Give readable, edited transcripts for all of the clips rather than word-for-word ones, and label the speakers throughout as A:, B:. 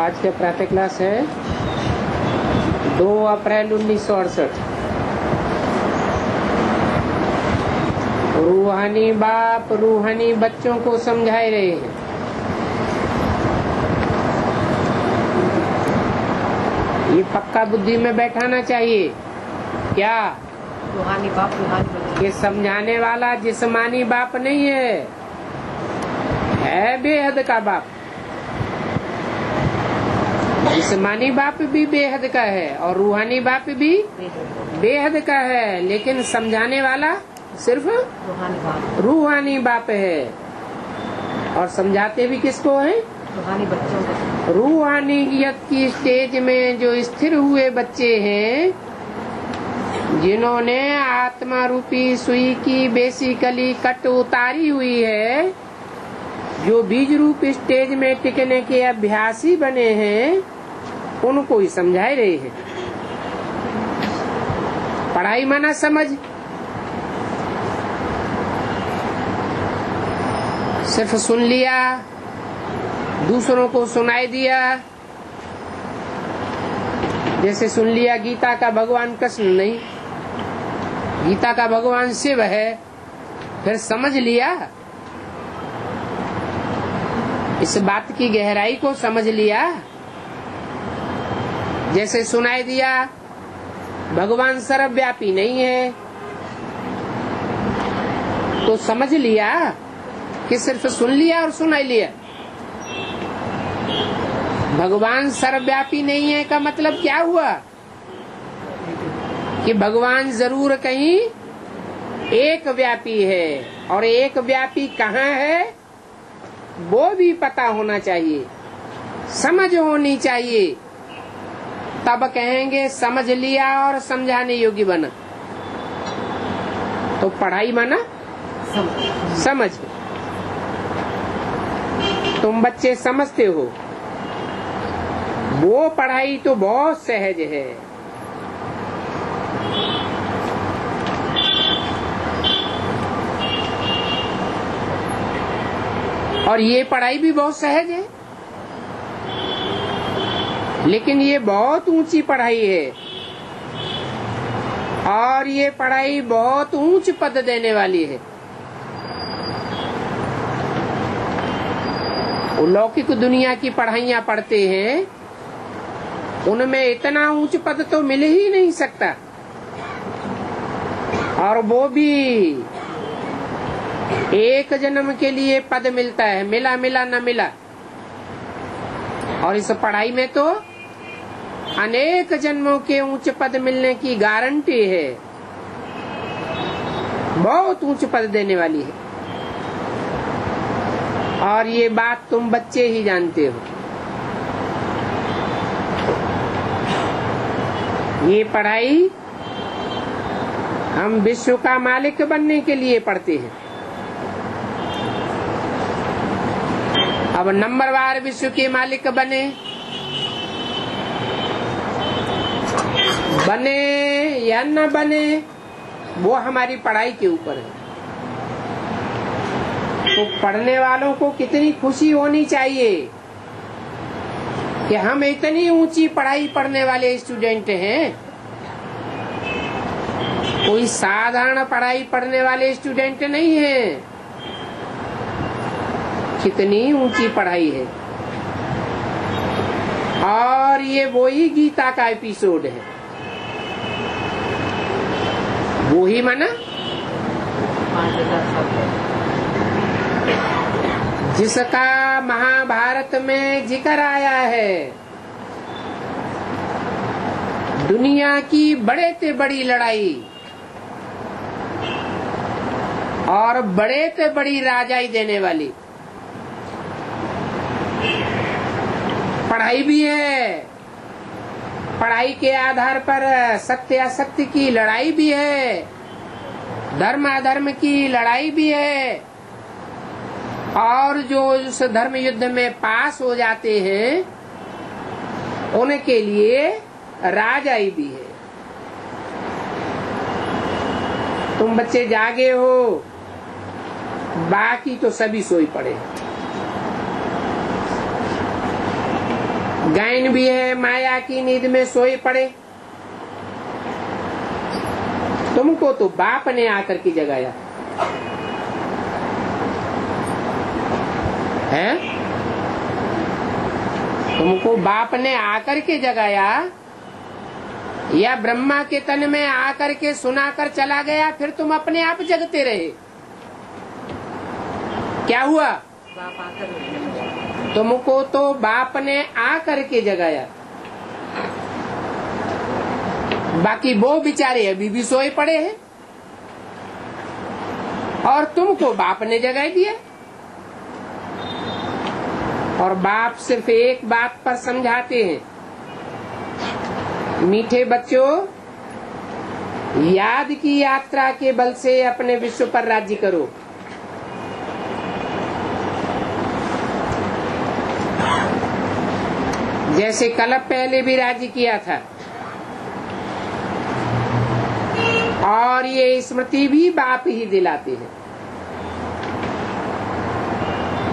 A: आज का प्रातः क्लास है 2 अप्रैल 1968। रूहानी बाप रूहानी बच्चों को समझाए रहे हैं। ये पक्का बुद्धि में बैठाना चाहिए। क्या
B: रूहानी बाप रूहानी बच्चे।
A: ये समझाने वाला जिस्मानी बाप नहीं है बेहद का बाप। जिस्मानी बाप भी बेहद का है और रूहानी बाप भी बेहद का है, लेकिन समझाने वाला सिर्फ रूहानी बाप है। और समझाते भी किसको है?
B: रूहानी बच्चों को।
A: रूहानियत की स्टेज में जो स्थिर हुए बच्चे हैं, जिन्होंने आत्मा रूपी सुई की बेसिकली कट उतारी हुई है, जो बीज रूप स्टेज में टिकने के अभ्यासी बने हैं, उनको ही समझाए रहे हैं। पढ़ाई माना समझ। सिर्फ सुन लिया, दूसरों को सुनाई दिया। जैसे सुन लिया गीता का भगवान कृष्ण नहीं, गीता का भगवान शिव है, फिर समझ लिया। इस बात की गहराई को समझ लिया। जैसे सुनाई दिया भगवान सर्वव्यापी नहीं है, तो समझ लिया कि सिर्फ सुन लिया और सुनाई लिया। भगवान सर्वव्यापी नहीं है का मतलब क्या हुआ? कि भगवान जरूर कहीं एक व्यापी है, और एक व्यापी कहाँ है वो भी पता होना चाहिए, समझ होनी चाहिए। तब कहेंगे समझ लिया और समझाने योग्य बना। तो पढ़ाई माना समझ। तुम बच्चे समझते हो, वो पढ़ाई तो बहुत सहज है। और ये पढ़ाई भी बहुत सहज है, लेकिन ये बहुत ऊंची पढ़ाई है, और ये पढ़ाई बहुत ऊंच पद देने वाली है। वो लौकिक दुनिया की पढ़ाइयाँ पढ़ते हैं, उनमें इतना ऊंच पद तो मिल ही नहीं सकता, और वो भी एक जन्म के लिए पद मिलता है, मिला मिला न मिला। और इस पढ़ाई में तो अनेक जन्मों के ऊंच पद मिलने की गारंटी है, बहुत ऊंच पद देने वाली है। और ये बात तुम बच्चे ही जानते हो। ये पढ़ाई हम विश्व का मालिक बनने के लिए पढ़ते हैं। अब नंबरवार विश्व के मालिक बने या न बने, वो हमारी पढ़ाई के ऊपर है। तो पढ़ने वालों को कितनी खुशी होनी चाहिए कि हम इतनी ऊंची पढ़ाई पढ़ने वाले स्टूडेंट हैं। कोई साधारण पढ़ाई पढ़ने वाले स्टूडेंट नहीं है। कितनी ऊंची पढ़ाई है। और ये वही गीता का एपिसोड है, वो ही माना जिसका महाभारत में जिक्र आया है। दुनिया की बड़े से बड़ी लड़ाई और बड़े से बड़ी राजाई देने वाली पढ़ाई भी है। पढ़ाई के आधार पर सत्य असत्य की लड़ाई भी है, धर्म अधर्म की लड़ाई भी है, और जो उस धर्म युद्ध में पास हो जाते हैं उनके लिए राजाई भी है। तुम बच्चे जागे हो, बाकी तो सभी सोई पड़े। गायन भी है, माया की नींद में सोए पड़े। तुमको तो बाप ने आकर के जगाया है, तुमको बाप ने आकर के जगाया या ब्रह्मा के तन में आकर के सुनाकर चला गया, फिर तुम अपने आप जगते रहे? क्या हुआ?
B: बाप आकर
A: तुमको तो बाप ने आकर के जगाया, बाकी वो बेचारे अभी भी सोए पड़े हैं और तुमको बाप ने जगा दिया। और बाप सिर्फ एक बात पर समझाते हैं, मीठे बच्चों, याद की यात्रा के बल से अपने विश्व पर राज्य करो। जैसे कल्प पहले भी राज्य किया था, और ये स्मृति भी बाप ही दिलाते हैं।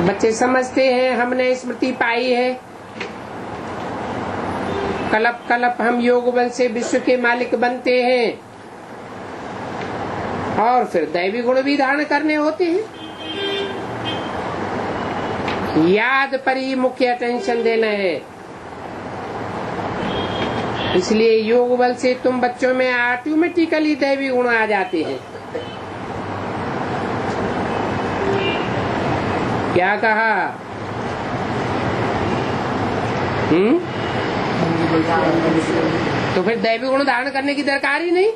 A: बच्चे समझते हैं हमने स्मृति पाई है, कल्प कल्प हम योग बल से विश्व के मालिक बनते हैं, और फिर दैवी गुण भी धारण करने होते हैं। याद पर ही मुख्य अटेंशन देना है। इसलिए योग बल से तुम बच्चों में ऑटोमेटिकली दैवी गुण आ जाते हैं। क्या कहा? तो फिर दैवी गुण धारण करने की दरकार ही नहीं,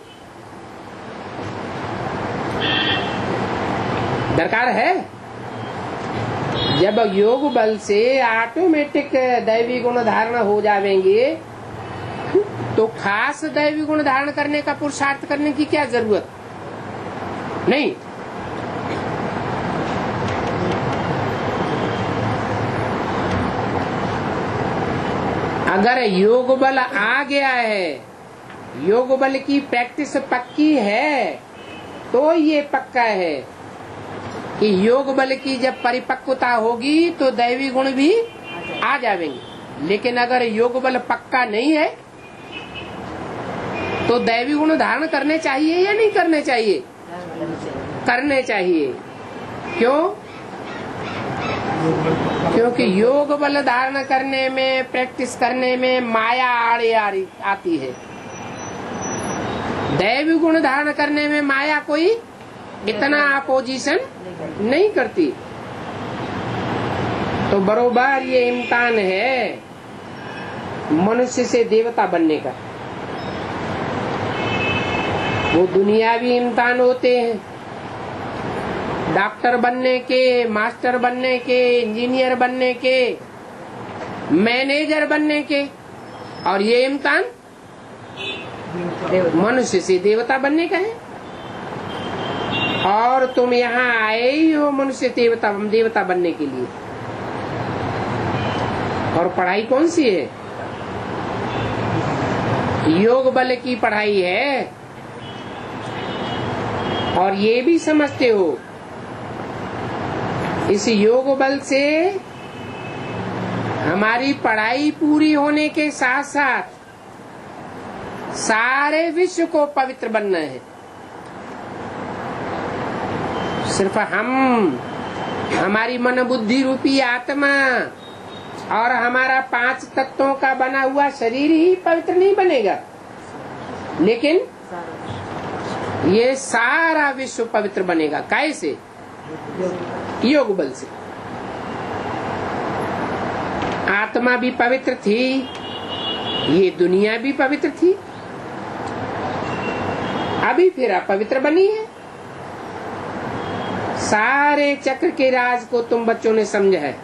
A: दरकार है। जब योग बल से ऑटोमेटिक दैवी गुण धारण हो जाएंगे, तो खास दैवी गुण धारण करने का पुरुषार्थ करने की क्या जरूरत नहीं। अगर योग बल आ गया है, योग बल की प्रैक्टिस पक्की है, तो ये पक्का है कि योग बल की जब परिपक्वता होगी तो दैवी गुण भी आ जाएंगे। लेकिन अगर योग बल पक्का नहीं है तो दैवी गुण धारण करने चाहिए या नहीं करने चाहिए? करने चाहिए। क्यों? क्योंकि योग बल धारण करने में, प्रैक्टिस करने में माया आड़े आती है। दैवी गुण धारण करने में माया कोई इतना अपोजिशन नहीं करती। तो बरोबर ये इम्तिहान है मनुष्य से देवता बनने का। वो दुनियावी इम्तिहान होते हैं, डॉक्टर बनने के, मास्टर बनने के, इंजीनियर बनने के, मैनेजर बनने के, और ये इम्तिहान मनुष्य से देवता बनने का है। और तुम यहाँ आए ही हो मनुष्य देवता बनने के लिए। और पढ़ाई कौन सी है? योग बल की पढ़ाई है। और ये भी समझते हो इस योग बल से हमारी पढ़ाई पूरी होने के साथ साथ सारे विश्व को पवित्र बनना है। सिर्फ हमारी मन बुद्धि रूपी आत्मा और हमारा 5 तत्वों का बना हुआ शरीर ही पवित्र नहीं बनेगा, लेकिन ये सारा विश्व पवित्र बनेगा। कैसे? योग बल से। आत्मा भी पवित्र थी, ये दुनिया भी पवित्र थी, अभी फिर अपवित्र बनी है। सारे चक्र के राज को तुम बच्चों ने समझा है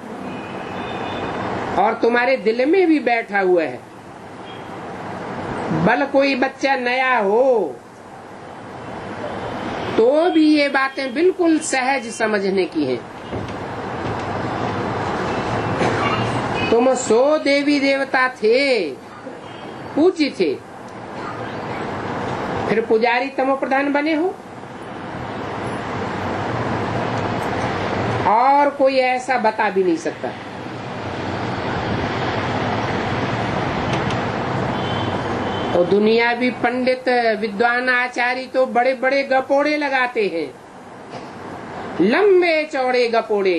A: और तुम्हारे दिल में भी बैठा हुआ है। बल कोई बच्चा नया हो तो भी ये बातें बिल्कुल सहज समझने की हैं। तुम 100 देवी देवता थे, पूज्य थे, फिर पुजारी तमो प्रधान बने हो। और कोई ऐसा बता भी नहीं सकता। और दुनियावी पंडित विद्वान आचार्य तो बड़े बड़े गपोड़े लगाते हैं, लंबे चौड़े गपोड़े।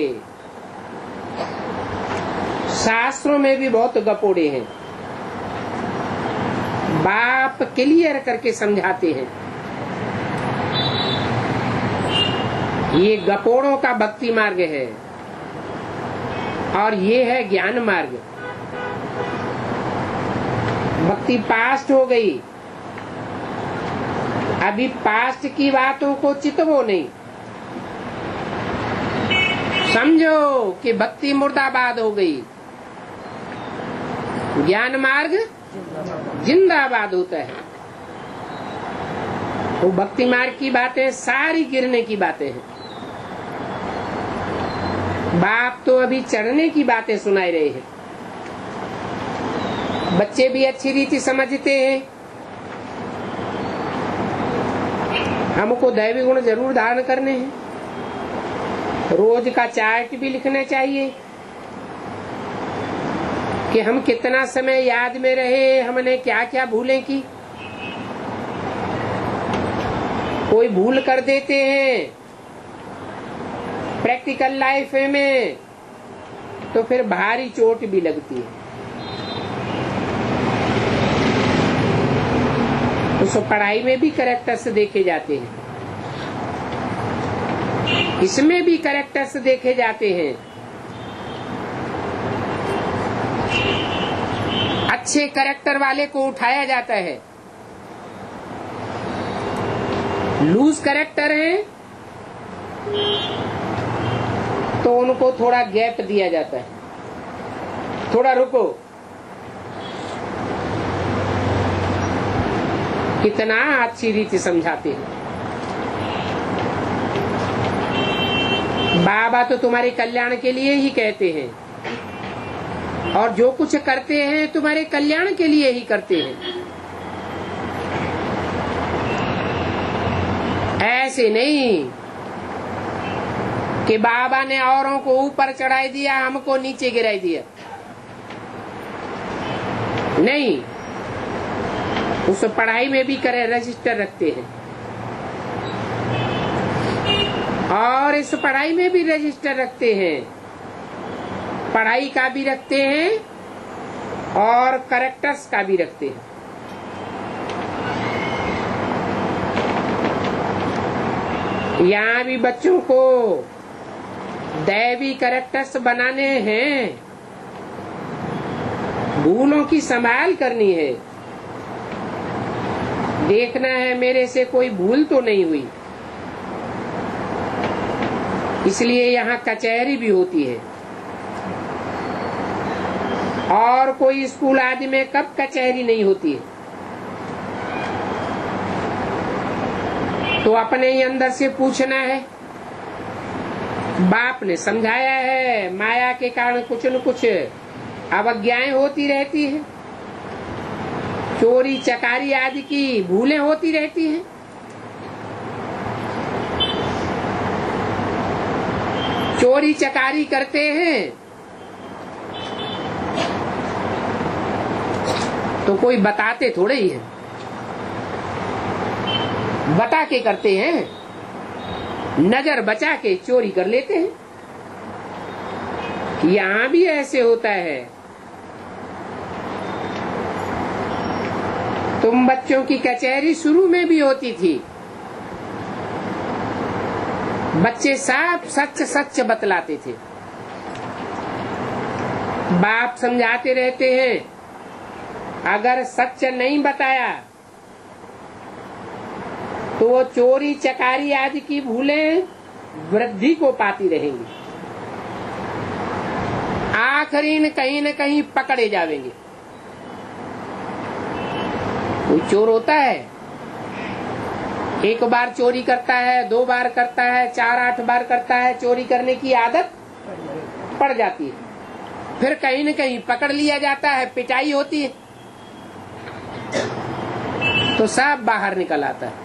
A: शास्त्रों में भी बहुत गपोड़े हैं। बाप क्लियर करके समझाते हैं। ये गपोड़ों का भक्ति मार्ग है और ये है ज्ञान मार्ग। भक्ति पास्ट हो गई, अभी पास्ट की बातों को चितवो नहीं, समझो कि भक्ति मुर्दाबाद हो गई। ज्ञान मार्ग जिंदाबाद होता है। वो भक्ति मार्ग की बातें सारी गिरने की बातें हैं। बाप तो अभी चढ़ने की बातें सुनाई रहे हैं। बच्चे भी अच्छी रीति समझते हैं। हमको दैवी गुण जरूर धारण करने हैं। रोज का चार्ट भी लिखना चाहिए कि हम कितना समय याद में रहे, हमने क्या क्या भूलें की। कोई भूल कर देते हैं प्रैक्टिकल लाइफ में तो फिर भारी चोट भी लगती है। उस पढ़ाई में भी कैरेक्टर्स देखे जाते हैं, इसमें भी कैरेक्टर्स देखे जाते हैं। अच्छे कैरेक्टर वाले को उठाया जाता है, लूज कैरेक्टर है तो उनको थोड़ा गैप दिया जाता है, थोड़ा रुको। कितना अच्छी रीति समझाते हैं। बाबा तो तुम्हारे कल्याण के लिए ही कहते हैं और जो कुछ करते हैं तुम्हारे कल्याण के लिए ही करते हैं। ऐसे नहीं कि बाबा ने औरों को ऊपर चढ़ाई दिया, हमको नीचे गिराई दिया। नहीं, उस पढ़ाई में भी करे रजिस्टर रखते हैं और इस पढ़ाई में भी रजिस्टर रखते हैं। पढ़ाई का भी रखते हैं और कैरेक्टर्स का भी रखते हैं। यहाँ भी बच्चों को दैवी कैरेक्टर्स बनाने हैं, भूलों की संभाल करनी है। देखना है मेरे से कोई भूल तो नहीं हुई, इसलिए यहाँ कचहरी भी होती है। और कोई स्कूल आदि में कब कचहरी नहीं होती है। तो अपने ही अंदर से पूछना है। बाप ने समझाया है, माया के कारण कुछ न कुछ अवज्ञाएं होती रहती है, चोरी चकारी आदि की भूलें होती रहती हैं। चोरी चकारी करते हैं तो कोई बताते थोड़े ही है, बता के करते हैं, नजर बचा के चोरी कर लेते हैं। यहाँ भी ऐसे होता है। तुम बच्चों की कचहरी शुरू में भी होती थी, बच्चे साफ सच सच बतलाते थे। बाप समझाते रहते हैं, अगर सच नहीं बताया तो वो चोरी चकारी आदि की भूलें वृद्धि को पाती रहेंगी, आखिरी में कहीं न कहीं पकड़े जाएंगे। कोई चोर होता है, एक बार चोरी करता है, 2 बार करता है, 4-8 बार करता है, चोरी करने की आदत पड़ जाती है। फिर कहीं न कहीं पकड़ लिया जाता है, पिटाई होती है तो सब बाहर निकल आता है।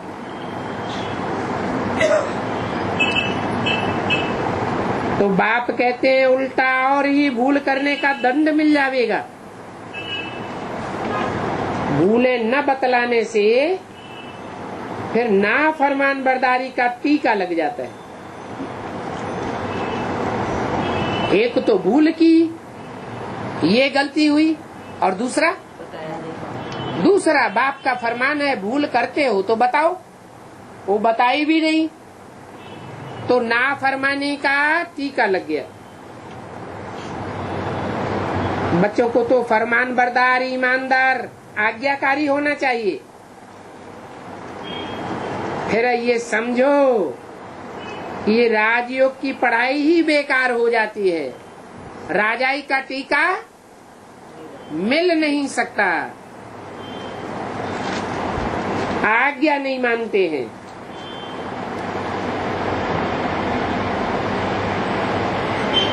A: तो बाप कहते हैं उल्टा और ही भूल करने का दंड मिल जाएगा। भूले न बतलाने से फिर ना फरमान बरदारी का टीका लग जाता है। एक तो भूल की, ये गलती हुई, और दूसरा बाप का फरमान है भूल करते हो तो बताओ, वो बताई भी नहीं तो ना फरमाने का टीका लग गया। बच्चों को तो फरमान बरदार, ईमानदार, आज्ञाकारी होना चाहिए। फिर ये समझो ये राजयोग की पढ़ाई ही बेकार हो जाती है, राजाई का टीका मिल नहीं सकता, आज्ञा नहीं मानते हैं।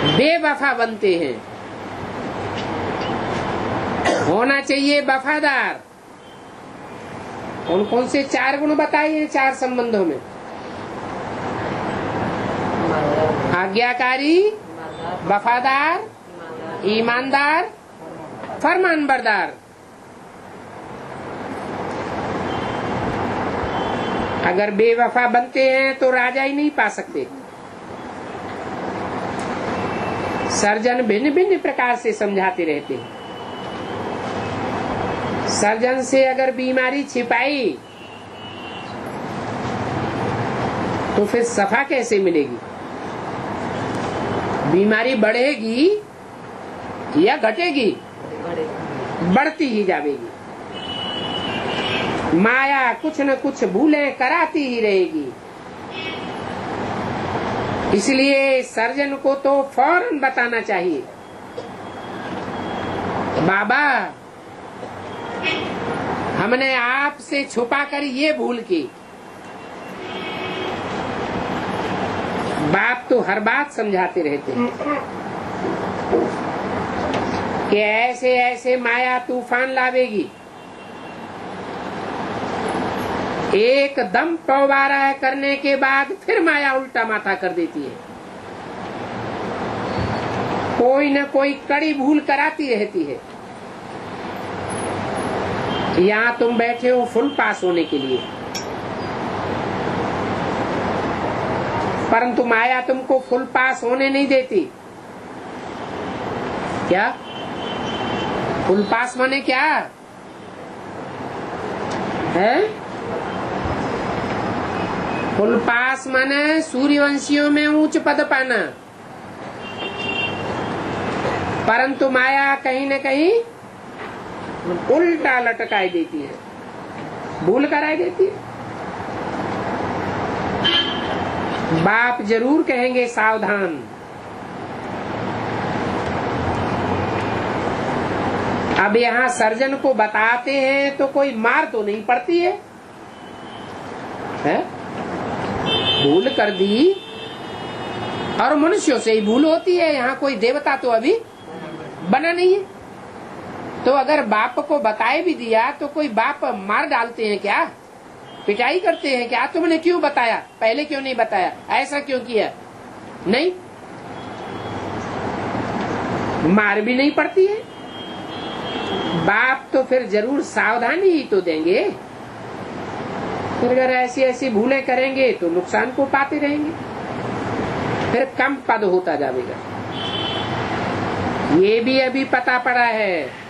A: बेवफा बनते हैं। होना चाहिए वफादार। कौन कौन से 4 गुण बताए हैं 4 संबंधों में? आज्ञाकारी, वफादार, ईमानदार, फरमान बरदार। अगर बेवफा बनते हैं तो राजा ही नहीं पा सकते। सर्जन भिन्न भिन्न प्रकार से समझाते रहते हैं। सर्जन से अगर बीमारी छिपाई तो फिर सफा कैसे मिलेगी? बीमारी बढ़ेगी या घटेगी? बढ़ती ही जाएगी। माया कुछ न कुछ भूलें कराती ही रहेगी। इसलिए सर्जन को तो फौरन बताना चाहिए, बाबा हमने आपसे छुपा कर ये भूल की। बाप तो हर बात समझाते रहते हैं कि ऐसे ऐसे माया तूफान लावेगी, एकदम पौवारा करने के बाद फिर माया उल्टा माथा कर देती है। कोई न कोई कड़ी भूल कराती रहती है। यहाँ तुम बैठे हो फुल पास होने के लिए, परंतु माया तुमको फुल पास होने नहीं देती। क्या फुल पास माने क्या है? फुल पास माने सूर्यवंशियों में उच्च पद पाना, परंतु माया कहीं न कहीं उल्टा लटकाई देती है, भूल कराई देती है। बाप जरूर कहेंगे सावधान। अब यहाँ सर्जन को बताते हैं तो कोई मार तो नहीं पड़ती है, है? भूल कर दी और मनुष्यों से ही भूल होती है। यहाँ कोई देवता तो अभी बना नहीं है। तो अगर बाप को बताए भी दिया तो कोई बाप मार डालते हैं क्या? पिटाई करते हैं क्या? तुमने क्यों बताया, पहले क्यों नहीं बताया, ऐसा क्यों किया? नहीं, मार भी नहीं पड़ती है। बाप तो फिर जरूर सावधानी ही तो देंगे। फिर अगर ऐसी ऐसी भूलें करेंगे तो नुकसान को पाते रहेंगे, फिर कम पद होता जाएगा। ये भी अभी पता पड़ा है।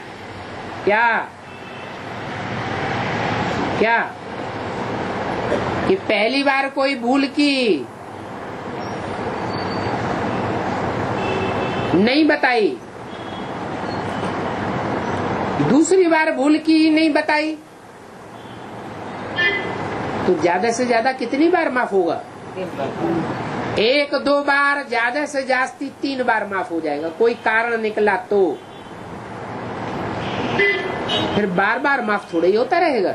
A: क्या क्या कि पहली बार कोई भूल की, नहीं बताई, दूसरी बार भूल की नहीं बताई, तो ज्यादा से ज्यादा कितनी बार माफ होगा? 1-2 बार, ज्यादा से जास्ती 3 बार माफ हो जाएगा। कोई कारण निकला तो फिर बार बार माफ थोड़ा ही होता रहेगा।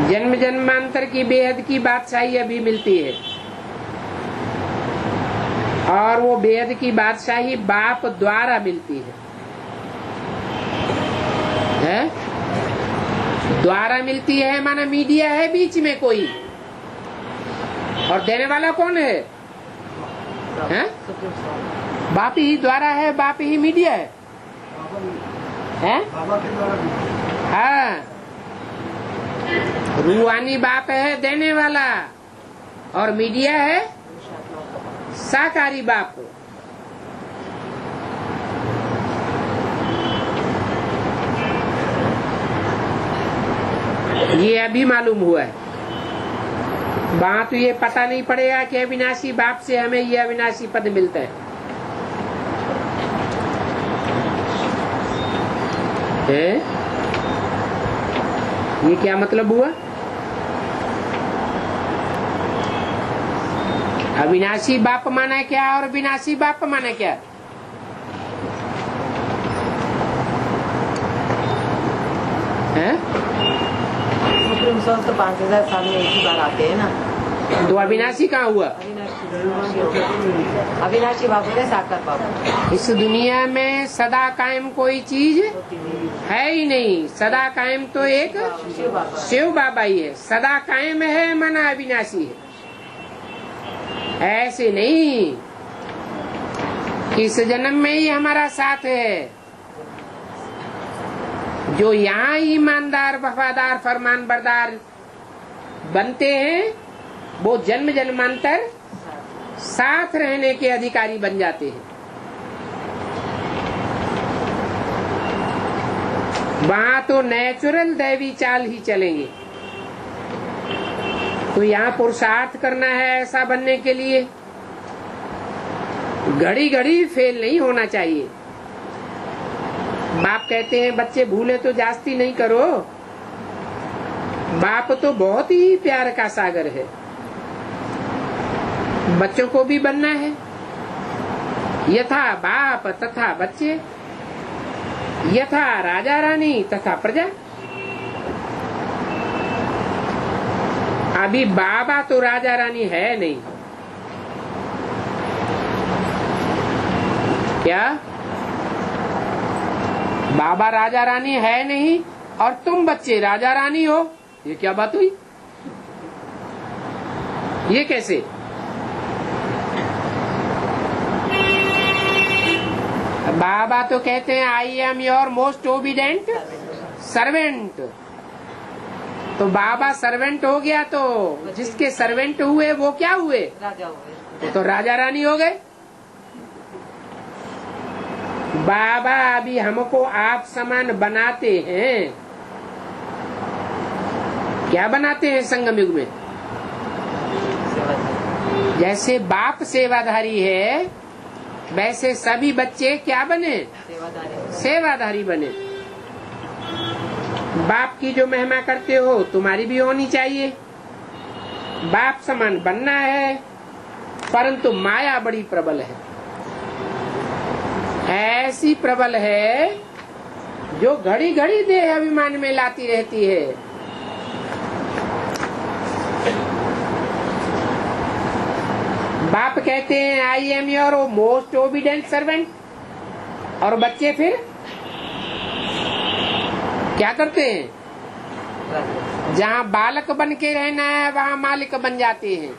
A: जन्म जन्मांतर की बेहद की बादशाही अभी मिलती है, और वो बेहद की बादशाही बाप द्वारा मिलती है? द्वारा मिलती है माना मीडिया है बीच में कोई, और देने वाला कौन है? बाप ही द्वारा है, बाप ही मीडिया है,
C: बाबा के द्वारा भी।
A: हाँ। रूहानी बाप है देने वाला, और मीडिया है साकारी बाप। ये अभी मालूम हुआ है। वहां तो ये पता नहीं पड़ेगा कि अविनाशी बाप से हमें ये अविनाशी पद मिलता है। ये क्या मतलब हुआ? अविनाशी बाप माना क्या और विनाशी बाप माना क्या? है?
B: तो 5000 साल में एक ही बार आते हैं ना।
A: तो अविनाशी कहाँ हुआ?
B: अविनाशी बाबू है, साकार बाबू।
A: इस दुनिया में सदा कायम कोई चीज है ही नहीं। सदा कायम तो एक शिव बाबा ही है। सदा कायम है माना अविनाशी है। ऐसे नहीं कि इस जन्म में ही हमारा साथ है। जो यहाँ ईमानदार, वफादार, फरमान बरदार बनते हैं, वो जन्म जन्मांतर साथ रहने के अधिकारी बन जाते हैं। वहाँ तो नेचुरल दैवी चाल ही चलेंगे। तो यहाँ पुरुषार्थ करना है ऐसा बनने के लिए। घड़ी घड़ी फेल नहीं होना चाहिए। बाप कहते हैं बच्चे भूले तो जास्ती नहीं करो। बाप तो बहुत ही प्यार का सागर है। बच्चों को भी बनना है। यथा बाप तथा बच्चे, यथा राजा रानी तथा प्रजा। अभी बाबा तो राजा रानी है नहीं। क्या बाबा राजा रानी है नहीं और तुम बच्चे राजा रानी हो? ये क्या बात हुई? ये कैसे? बाबा तो कहते हैं I am your most obedient servant. तो बाबा सर्वेंट हो गया, तो जिसके सर्वेंट हुए वो क्या हुए?
B: राजा हुए।
A: तो राजा रानी हो गए। बाबा अभी हमको आप समान बनाते हैं। क्या बनाते हैं संगम युग में? जैसे बाप सेवाधारी है, वैसे सभी बच्चे क्या बने? सेवाधारी बने। बाप की जो महिमा करते हो तुम्हारी भी होनी चाहिए। बाप समान बनना है, परंतु माया बड़ी प्रबल है। ऐसी प्रबल है जो घड़ी घड़ी देह अभिमान में लाती रहती है। बाप कहते हैं I am your most obedient servant, और बच्चे फिर क्या करते हैं? जहाँ बालक बन के रहना है वहाँ मालिक बन जाते हैं,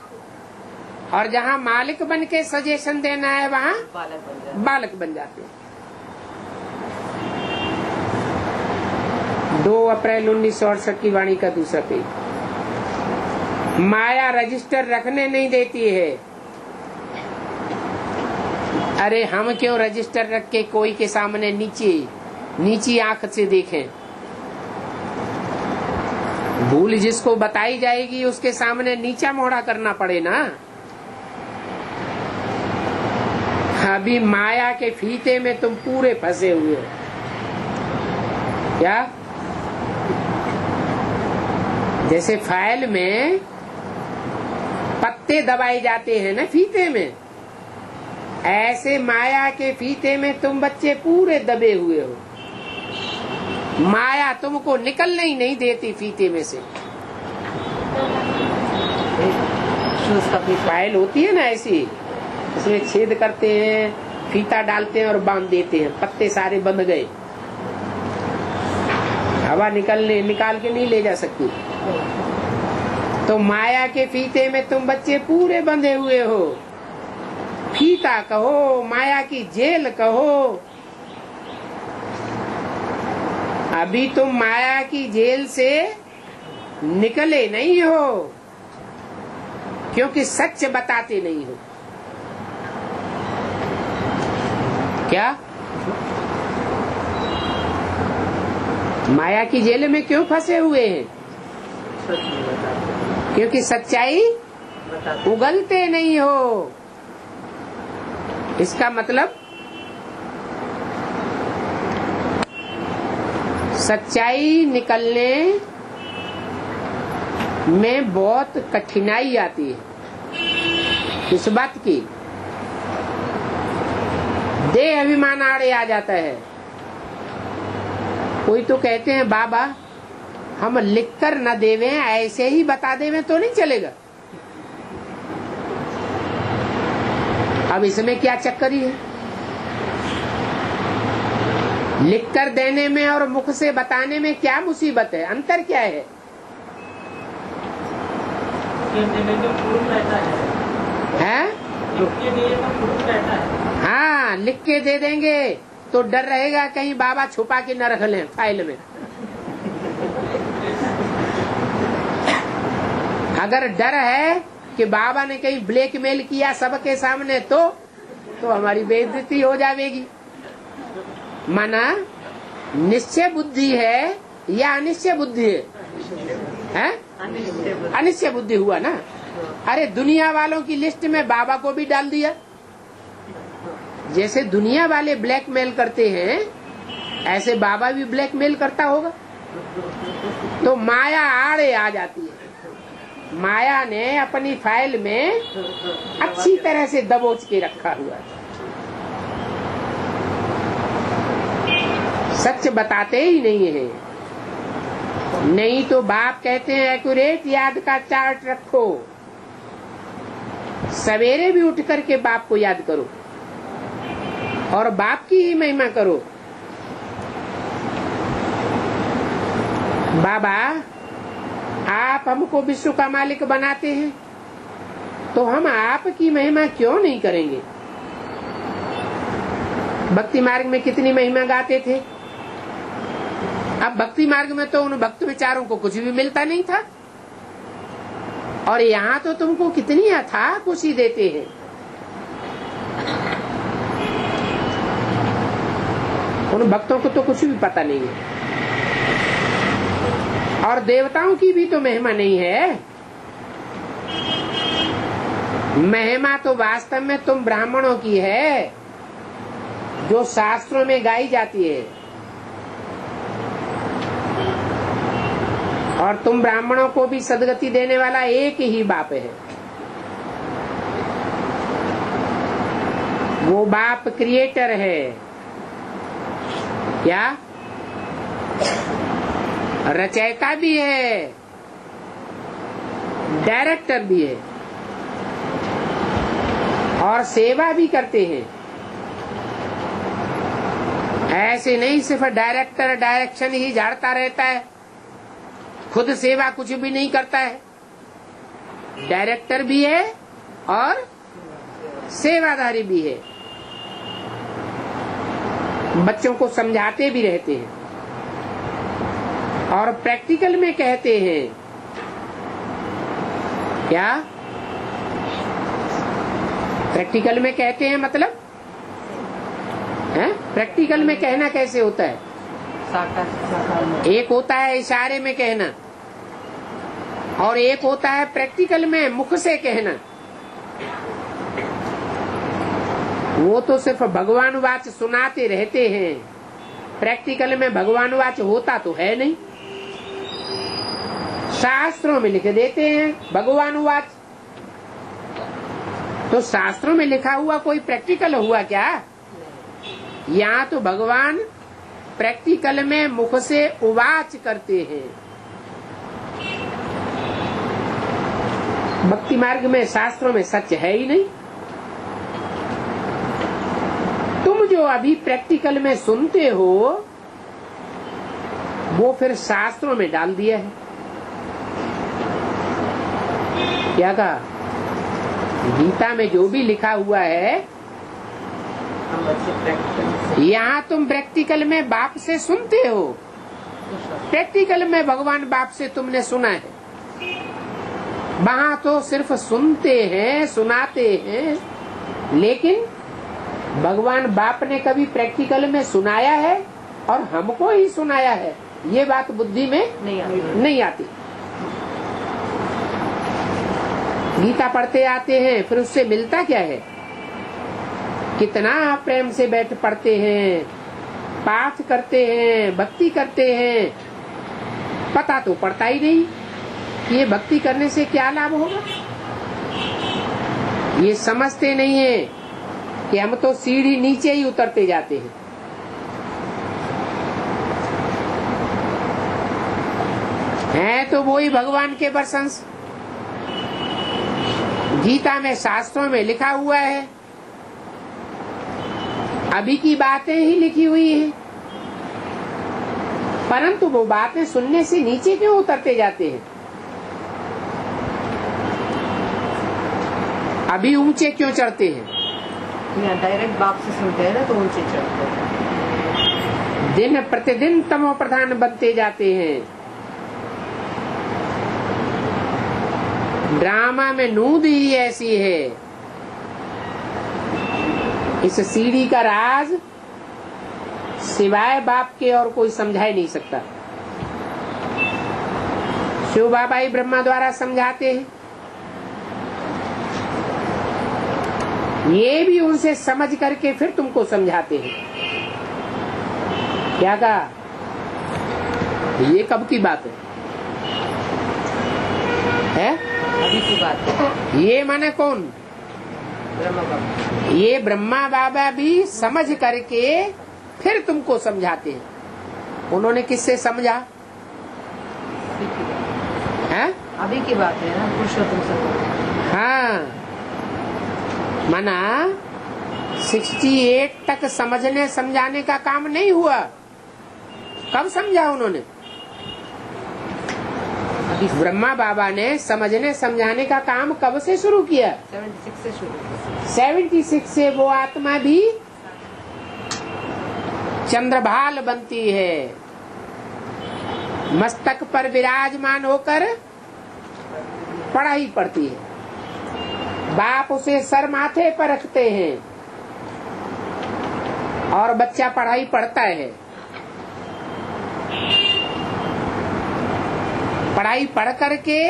A: और जहाँ मालिक बन के सजेशन देना है वहाँ बालक बन जाते हैं। 2 अप्रैल 1968 की वाणी का दूसरा पेज। माया रजिस्टर रखने नहीं देती है। अरे हम क्यों रजिस्टर रख के कोई के सामने नीची आंख से देखें? भूल जिसको बताई जाएगी उसके सामने नीचा मोड़ा करना पड़े ना। अभी माया के फीते में तुम पूरे फंसे हुए हो। क्या? जैसे फाइल में पत्ते दबाए जाते हैं ना फीते में, ऐसे माया के फीते में तुम बच्चे पूरे दबे हुए हो। माया तुमको निकलने ही नहीं देती फीते में से। फाइल होती है ना ऐसी, इसमें छेद करते हैं, फीता डालते हैं और बांध देते हैं। पत्ते सारे बंध गए, हवा निकाल के नहीं ले जा सकती। तो माया के फीते में तुम बच्चे पूरे बंधे हुए हो। फीता कहो, माया की जेल कहो, अभी तुम माया की जेल से निकले नहीं हो, क्योंकि सच बताते नहीं हो। क्या माया की जेल में क्यों फंसे हुए हैं? क्योंकि सच्चाई उगलते नहीं हो। इसका मतलब सच्चाई निकलने में बहुत कठिनाई आती है। इस बात की देह अभिमान आड़े आ जाता है। कोई तो कहते हैं बाबा हम लिख कर न देवे, ऐसे ही बता देवे तो नहीं चलेगा। अब इसमें क्या चक्करी है? लिख कर देने में और मुख से बताने में क्या मुसीबत है? अंतर क्या है? हैं? हाँ, लिख के दे देंगे तो डर रहेगा कहीं बाबा छुपा के न रख लें फाइल में। अगर डर है कि बाबा ने कहीं ब्लैकमेल किया सबके सामने तो हमारी बेइज्जती हो जाएगी। माना निश्चय बुद्धि है या अनिश्चय बुद्धि है? अनिश्चय बुद्धि हुआ ना। अरे दुनिया वालों की लिस्ट में बाबा को भी डाल दिया। जैसे दुनिया वाले ब्लैकमेल करते हैं ऐसे बाबा भी ब्लैकमेल करता होगा। तो माया आड़े आ जाती है। माया ने अपनी फाइल में अच्छी तरह से दबोच के रखा हुआ है। सच बताते ही नहीं है। नहीं तो बाप कहते हैं एक्यूरेट याद का चार्ट रखो, सवेरे भी उठ करके बाप को याद करो और बाप की ही महिमा करो। बाबा आप हमको विश्व का मालिक बनाते हैं तो हम आपकी महिमा क्यों नहीं करेंगे? भक्ति मार्ग में कितनी महिमा गाते थे। अब भक्ति मार्ग में तो उन भक्त विचारों को कुछ भी मिलता नहीं था और यहाँ तो तुमको कितनी अथाह खुशी देते हैं। उन भक्तों को तो कुछ भी पता नहीं है। और देवताओं की भी तो महिमा नहीं है। महिमा तो वास्तव में तुम ब्राह्मणों की है जो शास्त्रों में गाई जाती है। और तुम ब्राह्मणों को भी सदगति देने वाला एक ही बाप है। वो बाप क्रिएटर है। क्या? रचयिता भी है, डायरेक्टर भी है और सेवा भी करते हैं। ऐसे नहीं सिर्फ डायरेक्टर डायरेक्शन ही झाड़ता रहता है, खुद सेवा कुछ भी नहीं करता है। डायरेक्टर भी है और सेवाधारी भी है। बच्चों को समझाते भी रहते हैं और प्रैक्टिकल में कहते हैं। क्या प्रैक्टिकल में कहते हैं? मतलब है? प्रैक्टिकल में कहना कैसे होता है? एक होता है इशारे में कहना और एक होता है प्रैक्टिकल में मुख से कहना। वो तो सिर्फ भगवान वाच सुनाते रहते हैं, प्रैक्टिकल में भगवान वाच होता तो है नहीं। शास्त्रों में लिख देते हैं भगवान वाच, तो शास्त्रों में लिखा हुआ कोई प्रैक्टिकल हुआ क्या? यहाँ तो भगवान प्रैक्टिकल में मुख से उवाच करते हैं। भक्ति मार्ग में शास्त्रों में सच है ही नहीं। तुम जो अभी प्रैक्टिकल में सुनते हो वो फिर शास्त्रों में डाल दिया है। क्या कहा? गीता में जो भी लिखा हुआ है,
B: हम बच्चे प्रैक्टिकल
A: यहाँ तुम प्रैक्टिकल में बाप से सुनते हो, प्रैक्टिकल में भगवान बाप से तुमने सुना है। वहाँ तो सिर्फ सुनते हैं, सुनाते हैं, लेकिन भगवान बाप ने कभी प्रैक्टिकल में सुनाया है और हमको ही सुनाया है, ये बात बुद्धि में नहीं आती। गीता पढ़ते आते हैं, फिर उससे मिलता क्या है? कितना प्रेम से बैठ पढ़ते हैं, पाठ करते हैं, भक्ति करते हैं, पता तो पड़ता ही नहीं कि ये भक्ति करने से क्या लाभ होगा। ये समझते नहीं है कि हम तो सीढ़ी नीचे ही उतरते जाते हैं। हैं तो वही भगवान के प्रशंस। गीता में, शास्त्रों में लिखा हुआ है, अभी की बातें ही लिखी हुई हैं, परंतु वो बातें सुनने से नीचे क्यों उतरते जाते हैं? अभी ऊंचे क्यों चढ़ते हैं?
B: यहाँ डायरेक्ट बाप से सुनते हैं ना, तो ऊंचे चढ़ते हैं।
A: दिन प्रतिदिन तमो प्रधान बनते जाते हैं। ड्रामा में नूंद ही ऐसी है। इस सीढ़ी का राज सिवाय बाप के और कोई समझा ही नहीं सकता। शिव बाबा ही ब्रह्मा द्वारा समझाते हैं। ये भी उनसे समझ करके फिर तुमको समझाते हैं। क्या कहा? ये कब की बात है?
B: अभी की बात है।
A: ये माने कौन?
B: ब्रह्मा बाबा।
A: ये ब्रह्मा बाबा भी समझ करके फिर तुमको समझाते हैं। उन्होंने किससे समझा? है?
B: अभी की बात है ना, पुरुषोत्तम से।
A: हाँ, माना 68 तक समझने समझाने का काम नहीं हुआ। कब समझा उन्होंने? ब्रह्मा बाबा ने समझने समझाने का काम कब से शुरू किया?
B: 76 से शुरू किया।
A: 76 से वो आत्मा भी चंद्रभाल बनती है, मस्तक पर विराजमान होकर पढ़ाई पढ़ती है। बाप उसे सर माथे पर रखते हैं और बच्चा पढ़ाई पढ़ता है। पढ़ाई पढ़ करके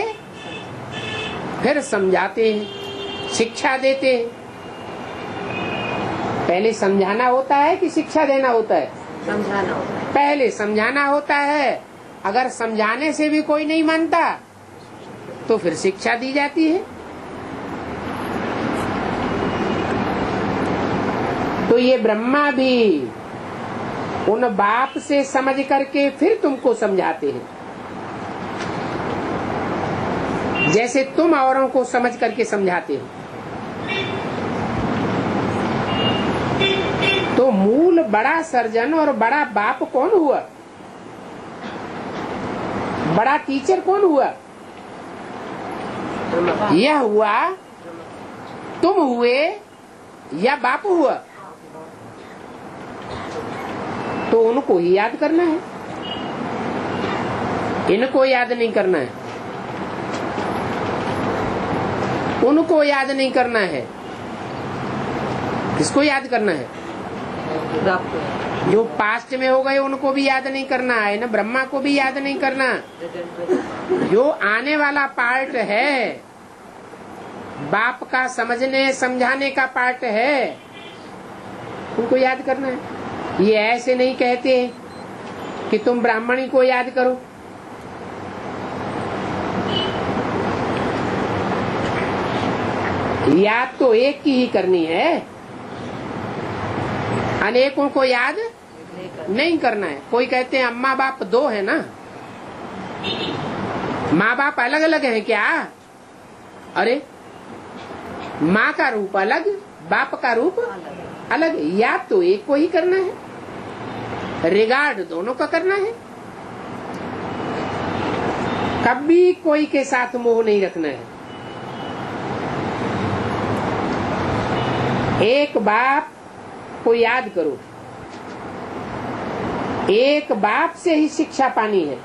A: फिर समझाते हैं, शिक्षा देते हैं। पहले समझाना होता है कि शिक्षा देना होता है?
B: समझाना होता है।
A: पहले समझाना होता है। अगर समझाने से भी कोई नहीं मानता तो फिर शिक्षा दी जाती है। तो ये ब्रह्मा भी उन बाप से समझ करके फिर तुमको समझाते हैं, जैसे तुम औरों को समझ करके समझाते हो। तो मूल बड़ा सर्जन और बड़ा बाप कौन हुआ? बड़ा टीचर कौन हुआ? यह हुआ, तुम हुए या बाप हुआ? तो उनको ही याद करना है, इनको याद नहीं करना है। उनको याद नहीं करना है। किसको याद करना है? जो पास्ट में हो गए उनको भी याद नहीं करना है ना, ब्रह्मा को भी याद नहीं करना। जो आने वाला पार्ट है, बाप का समझने समझाने का पार्ट है, उनको याद करना है। ये ऐसे नहीं कहते कि तुम ब्राह्मणी को याद करो। याद तो एक की ही करनी है, अनेकों को याद नहीं करना है। कोई कहते हैं अम्मा बाप दो है ना, माँ बाप अलग अलग हैं क्या? अरे माँ का रूप अलग, बाप का रूप अलग। याद तो एक को ही करना है, रिगार्ड दोनों का करना है। कभी कोई के साथ मोह नहीं रखना है। एक बाप को याद करो, एक बाप से ही शिक्षा पानी है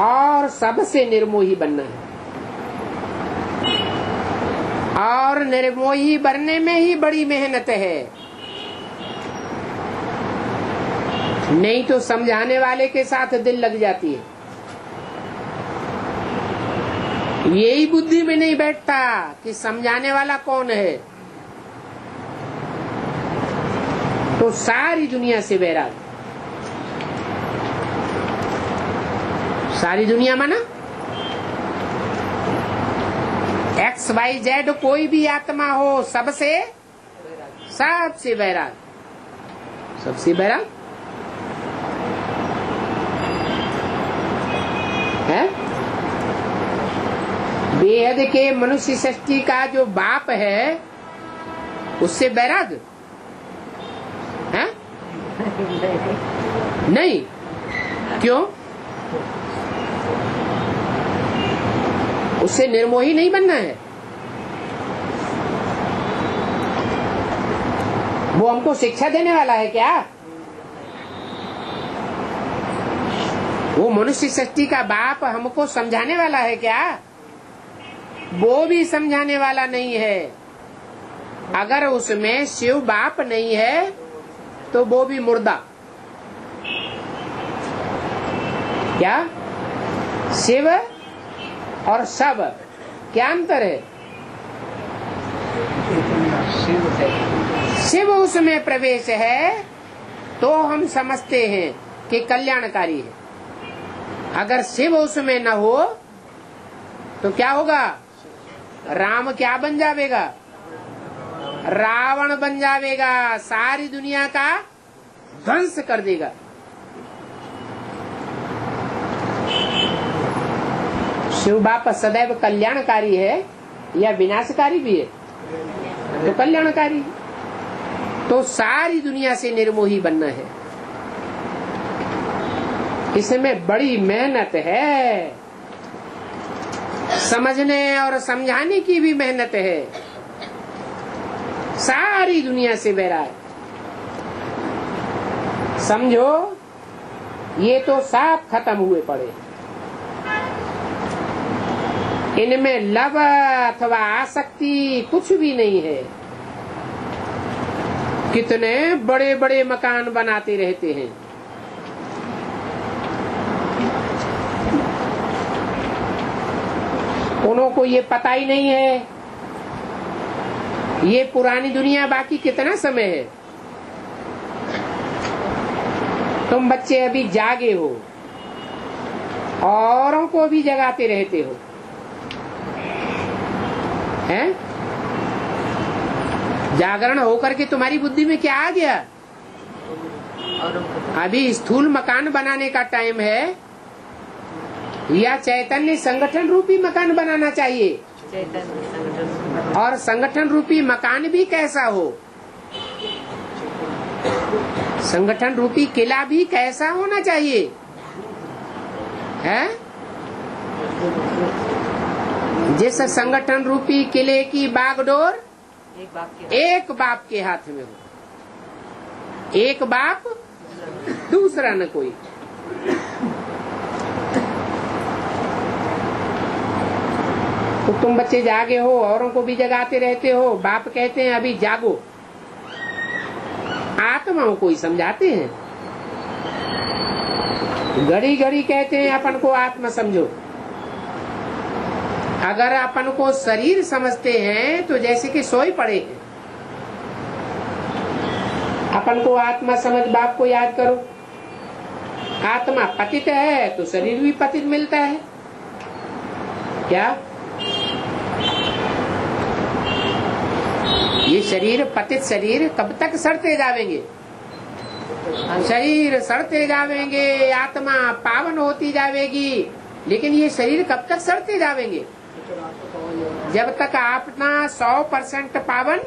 A: और सबसे निर्मोही बनना है। और निर्मोही बनने में ही बड़ी मेहनत है, नहीं तो समझाने वाले के साथ दिल लग जाती है। यही बुद्धि में नहीं बैठता कि समझाने वाला कौन है, तो सारी दुनिया से वैराग। सारी दुनिया माना XYZ कोई भी आत्मा हो, सबसे वैराग, सबसे वैराग है। बेहद के मनुष्य सृष्टि का जो बाप है उससे वैराग है? नहीं, क्यों? उससे निर्मोही नहीं बनना है। वो हमको शिक्षा देने वाला है क्या? वो मनुष्य सृष्टि का बाप हमको समझाने वाला है क्या? वो भी समझाने वाला नहीं है। अगर उसमें शिव बाप नहीं है तो वो भी मुर्दा। क्या शिव और शव क्या अंतर है? शिव उसमें प्रवेश है तो हम समझते हैं कि कल्याणकारी है। अगर शिव उसमें न हो तो क्या होगा? राम क्या बन जाएगा? रावण बन जाएगा, सारी दुनिया का ध्वंस कर देगा। शिव बाप सदैव कल्याणकारी है या विनाशकारी भी है? तो कल्याणकारी है। तो सारी दुनिया से निर्मोही बनना है, इसमें बड़ी मेहनत है। समझने और समझाने की भी मेहनत है। सारी दुनिया से वैराग। समझो, ये तो साफ खत्म हुए पड़े। इनमें लव अथवा आसक्ति कुछ भी नहीं है। कितने बड़े बड़े मकान बनाते रहते हैं, उनको ये पता ही नहीं है ये पुरानी दुनिया बाकी कितना समय है। तुम बच्चे अभी जागे हो, औरों को भी जगाते रहते हो, हैं? जागरण होकर के तुम्हारी बुद्धि में क्या आ गया? अभी स्थूल मकान बनाने का टाइम है या चैतन्य संगठन रूपी मकान बनाना चाहिए? और संगठन रूपी मकान भी कैसा हो? संगठन रूपी किला भी कैसा होना चाहिए? है? जिस संगठन रूपी किले की बागडोर एक बाप के हाथ में हो। एक बाप, दूसरा न कोई। तो तुम बच्चे जागे हो, औरों को भी जगाते रहते हो। बाप कहते हैं अभी जागो। आत्माओं को ही समझाते हैं। घड़ी घड़ी कहते हैं अपन को आत्मा समझो। अगर अपन को शरीर समझते हैं तो जैसे कि सोए पड़े हैं। अपन को आत्मा समझ बाप को याद करो। आत्मा पतित है तो शरीर भी पतित मिलता है। क्या ये शरीर, पतित शरीर कब तक सड़ते जावेंगे? शरीर सड़ते जावेंगे, आत्मा पावन होती जावेगी, लेकिन ये शरीर कब तक सड़ते जावेंगे? जब तक आत्मा 100% पावन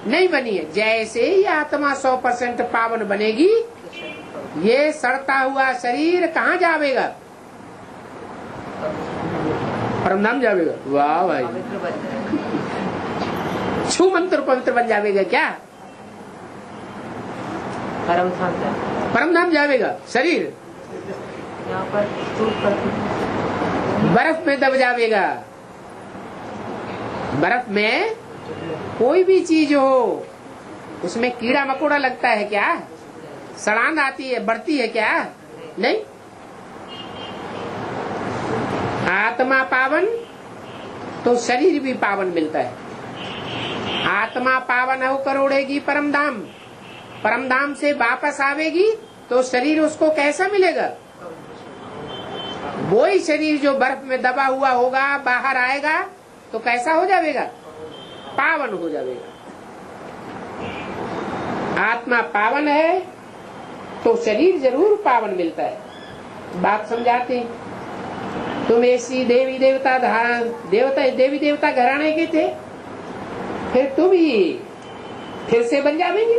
A: नहीं बनी है। जैसे ही आत्मा 100% पावन बनेगी, ये सड़ता हुआ शरीर कहाँ जावेगा? परमधाम जावेगा। वाह भाई, छू मंत्र पवित्र बन जाएगा क्या?
B: परम धाम जा,
A: परम धाम जाएगा शरीर,
B: यहाँ पर स्थूल पर
A: बर्फ में दब जाएगा। बर्फ में कोई भी चीज हो उसमें कीड़ा मकोड़ा लगता है क्या? सड़ांध आती है, बढ़ती है क्या? नहीं। आत्मा पावन तो शरीर भी पावन मिलता है। आत्मा पावन होकर उड़ेगी परम धाम, परम धाम से वापस आवेगी तो शरीर उसको कैसा मिलेगा? वही शरीर जो बर्फ में दबा हुआ होगा, बाहर आएगा तो कैसा हो जाएगा? पावन हो जाएगा। आत्मा पावन है तो शरीर जरूर पावन मिलता है। बात समझाते हैं। तुम ऐसी देवी देवता घराने के थे, फिर तुम ही फिर से बन जाएंगे।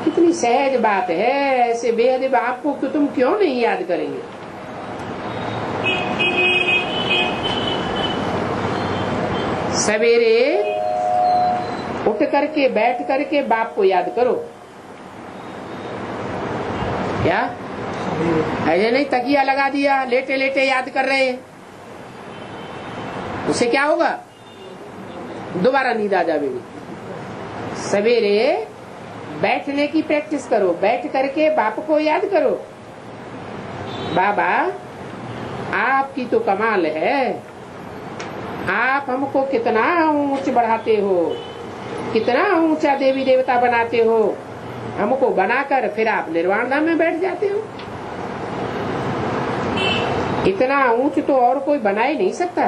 A: कितनी सहज बात है। ऐसे बेहद आपको तो तुम क्यों नहीं याद करेंगे? सवेरे उठ करके बैठ करके बाप को याद करो। क्या ऐसे नहीं तकिया लगा दिया, लेटे लेटे याद कर रहे हैं, उससे क्या होगा? दोबारा नींद आ जाएगी। सवेरे बैठने की प्रैक्टिस करो, बैठ करके बाप को याद करो। बाबा आपकी तो कमाल है, आप हमको कितना ऊंच बढ़ाते हो, कितना ऊंचा देवी देवता बनाते हो। हमको बनाकर फिर आप निर्वाण धाम में बैठ जाते हो। इतना ऊंच तो और कोई बना ही नहीं सकता।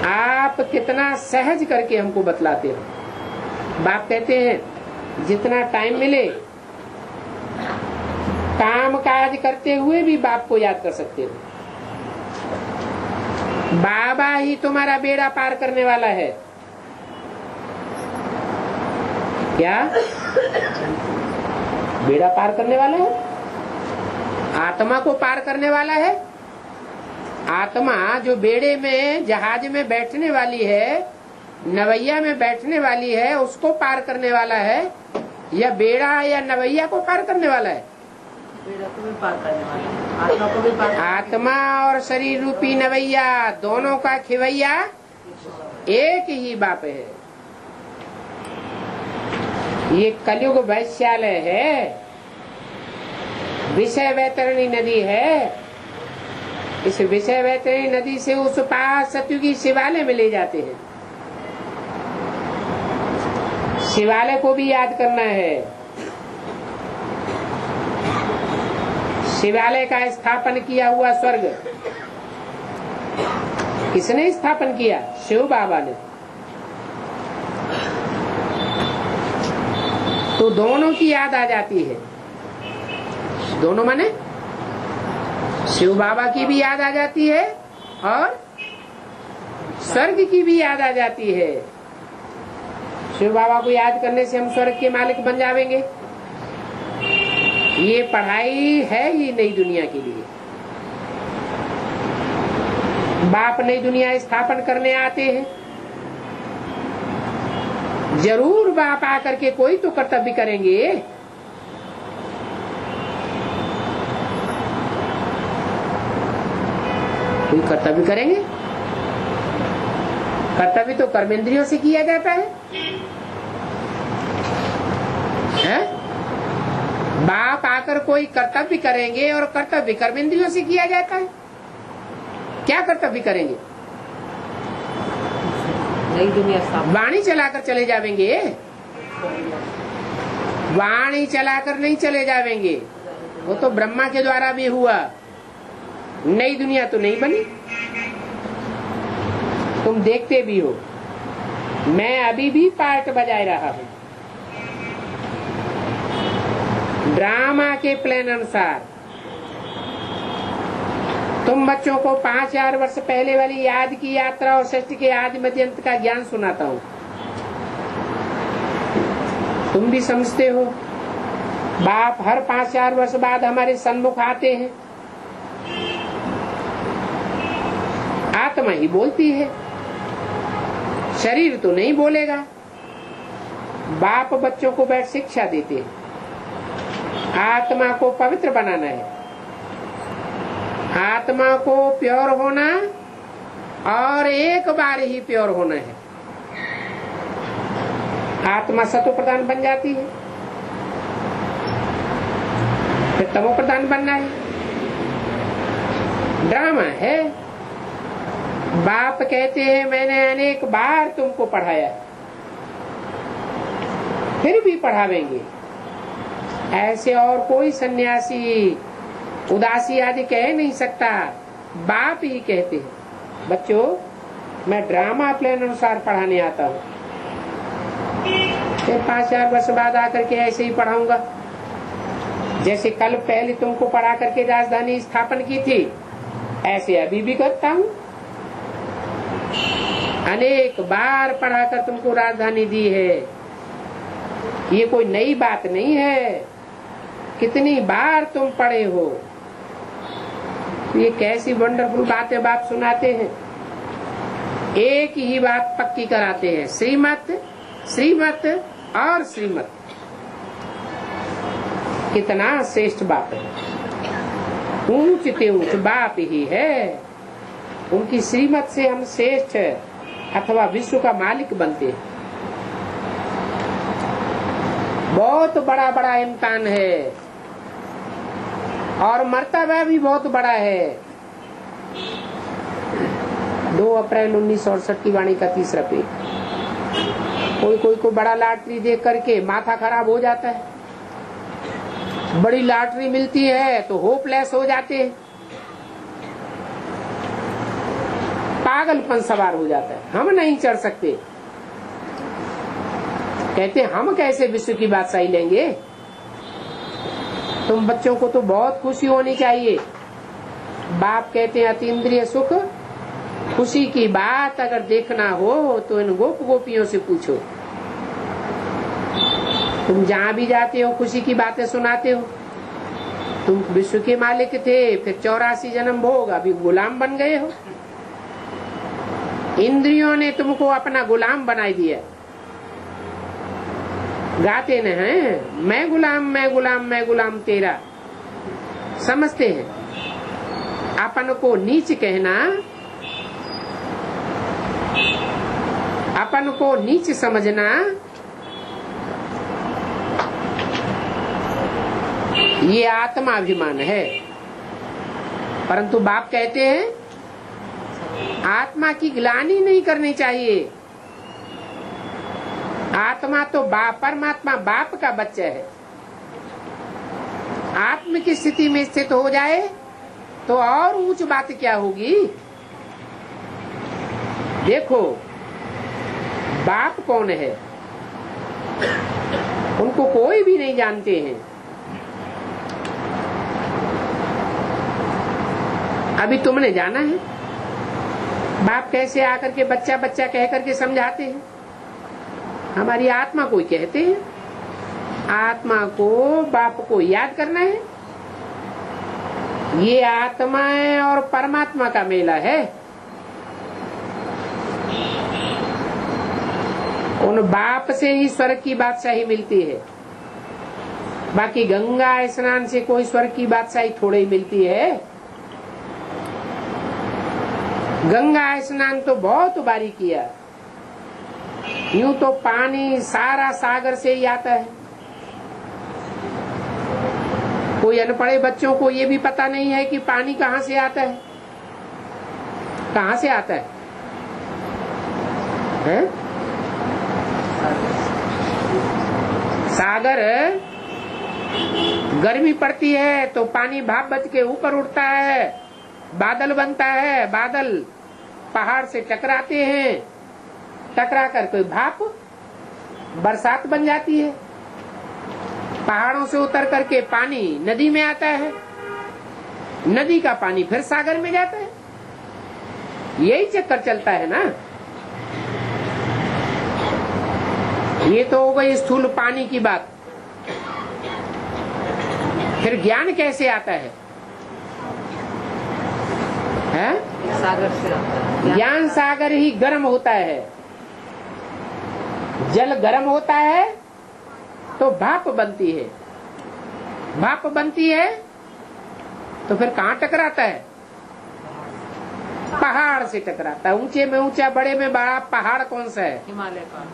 A: आप कितना सहज करके हमको बतलाते हो। बाप कहते हैं जितना टाइम मिले काम काज करते हुए भी बाप को याद कर सकते हो। बाबा ही तुम्हारा बेड़ा पार करने वाला है। क्या बेड़ा पार करने वाला है? आत्मा को पार करने वाला है। आत्मा जो बेड़े में जहाज में बैठने वाली है, नवैया में बैठने वाली है, उसको पार करने वाला है या बेड़ा या नवैया को पार करने वाला है?
B: बेड़ा को भी पार करने वाला है, आत्मा को भी पार।
A: आत्मा और शरीर रूपी नवैया दोनों का खिवैया एक ही बाप है। ये कलयुग वैश्यालय है, विषय वैतरणी नदी है। इस विषय वैतरणी नदी से उस पार सतयुगी शिवालय में ले जाते हैं। शिवालय को भी याद करना है। शिवालय का स्थापन किया हुआ स्वर्ग किसने स्थापन किया? शिव बाबा ने। तो दोनों की याद आ जाती है। दोनों माने शिव बाबा की भी याद आ जाती है और स्वर्ग की भी याद आ जाती है। शिव बाबा को याद करने से हम स्वर्ग के मालिक बन जाएंगे। ये पढ़ाई है ही नई दुनिया के लिए। बाप नई दुनिया स्थापन करने आते हैं, जरूर बाप आकर के कोई तो कर्तव्य करेंगे। कोई कर्तव्य करेंगे। कर्तव्य तो कर्मेंद्रियों से किया जाता है, बाप आकर कोई कर्तव्य करेंगे और कर्तव्य कर्मेंद्रियों से किया जाता है। क्या कर्तव्य करेंगे?
B: नई दुनिया स्थापना।
A: वाणी चलाकर चले जाएंगे। वाणी चलाकर नहीं चले जाएंगे, वो तो ब्रह्मा के द्वारा भी हुआ। नई दुनिया तो नहीं बनी। तुम देखते भी हो, मैं अभी भी पार्ट बजाए रहा हूं ड्रामा के प्लान अनुसार। तुम बच्चों को 5000 वर्ष पहले वाली याद की यात्रा और सृष्टि के आदि मध्य अंत का ज्ञान सुनाता हूँ। तुम भी समझते हो। बाप हर 5000 वर्ष बाद हमारे सन्मुख आते हैं। आत्मा ही बोलती है, शरीर तो नहीं बोलेगा। बाप बच्चों को बैठ शिक्षा देते हैं, आत्मा को पवित्र बनाना है, आत्मा को प्योर होना और एक बार ही प्योर होना है। आत्मा सतो प्रधान बन जाती है, फिर तमो प्रधान बनना है। ड्रामा है। बाप कहते हैं मैंने अनेक बार तुमको पढ़ाया, फिर भी पढ़ावेंगे। ऐसे और कोई सन्यासी उदासी आदि कह नहीं सकता, बाप ही कहते हैं बच्चों मैं ड्रामा प्लान अनुसार पढ़ाने आता हूँ, फिर 5-4 वर्ष बाद आकर के ऐसे ही पढ़ाऊंगा। जैसे कल पहले तुमको पढ़ा करके राजधानी स्थापन की थी, ऐसे अभी भी करता हूँ। अनेक बार पढ़ाकर तुमको राजधानी दी है, ये कोई नई बात नहीं है। कितनी बार तुम पढ़े हो। ये कैसी वंडरफुल बातें बाप सुनाते हैं। एक ही बात पक्की कराते हैं, श्रीमत श्रीमत और श्रीमत। कितना श्रेष्ठ बाप है। ऊंच ते ऊंच बाप ही है। उनकी श्रीमत से हम श्रेष्ठ अथवा विश्व का मालिक बनते हैं। बहुत बड़ा बड़ा इम्कान है और मर्तबा भी बहुत बड़ा है। 2 अप्रैल 1968 की वाणी का 3रा पेज। कोई को बड़ा लॉटरी देख करके माथा खराब हो जाता है, बड़ी लॉटरी मिलती है तो होपलेस हो जाते हैं, पागलपन सवार हो जाता है। हम नहीं चढ़ सकते, कहते हम कैसे विश्व की बादशाही लेंगे। तुम बच्चों को तो बहुत खुशी होनी चाहिए। बाप कहते हैं अतीन्द्रिय सुख, खुशी की बात अगर देखना हो तो इन गोप गोपियों से पूछो। तुम जहाँ भी जाते हो खुशी की बातें सुनाते हो। तुम विश्व के मालिक थे, फिर 84 जन्म भोग, अभी गुलाम बन गए हो। इंद्रियों ने तुमको अपना गुलाम बना दिया। गाते न हैं मैं गुलाम मैं गुलाम मैं गुलाम तेरा। समझते हैं अपन को नीच कहना, अपन को नीच समझना, ये आत्माभिमान है। परंतु बाप कहते हैं आत्मा की ग्लानि नहीं करनी चाहिए। आत्मा तो परमात्मा बाप का बच्चा है। आत्म की स्थिति में स्थित हो जाए तो और ऊंच बात क्या होगी। देखो बाप कौन है, उनको कोई भी नहीं जानते हैं। अभी तुमने जाना है बाप कैसे आकर के बच्चा बच्चा कह करके समझाते हैं। हमारी आत्मा को कहते हैं, आत्मा को बाप को याद करना है। ये आत्मा और परमात्मा का मेला है। उन बाप से ही स्वर्ग की बादशाही मिलती है। बाकी गंगा स्नान से कोई स्वर्ग की बादशाही थोड़ी ही मिलती है। गंगा स्नान तो बहुत बारी किया। यूं तो पानी सारा सागर से ही आता है। कोई अनपढ़े बच्चों को ये भी पता नहीं है कि पानी कहाँ से आता है। कहाँ से आता है? सागर गर्मी पड़ती है तो पानी भाप बच के ऊपर उठता है, बादल बनता है। बादल पहाड़ से टकराते हैं, टकरा कर कोई भाप बरसात बन जाती है। पहाड़ों से उतर करके पानी नदी में आता है, नदी का पानी फिर सागर में जाता है। यही चक्कर चलता है ना। ये तो हो गई स्थूल पानी की बात। फिर ज्ञान कैसे आता है?
B: सागर से आता है।
A: ज्ञान सागर ही गर्म होता है। जल गर्म होता है तो भाप बनती है, भाप बनती है तो फिर कहाँ टकराता है? पहाड़ से टकराता है। ऊंचे में ऊंचा, बड़े में बड़ा पहाड़ कौन सा है?
B: हिमालय का।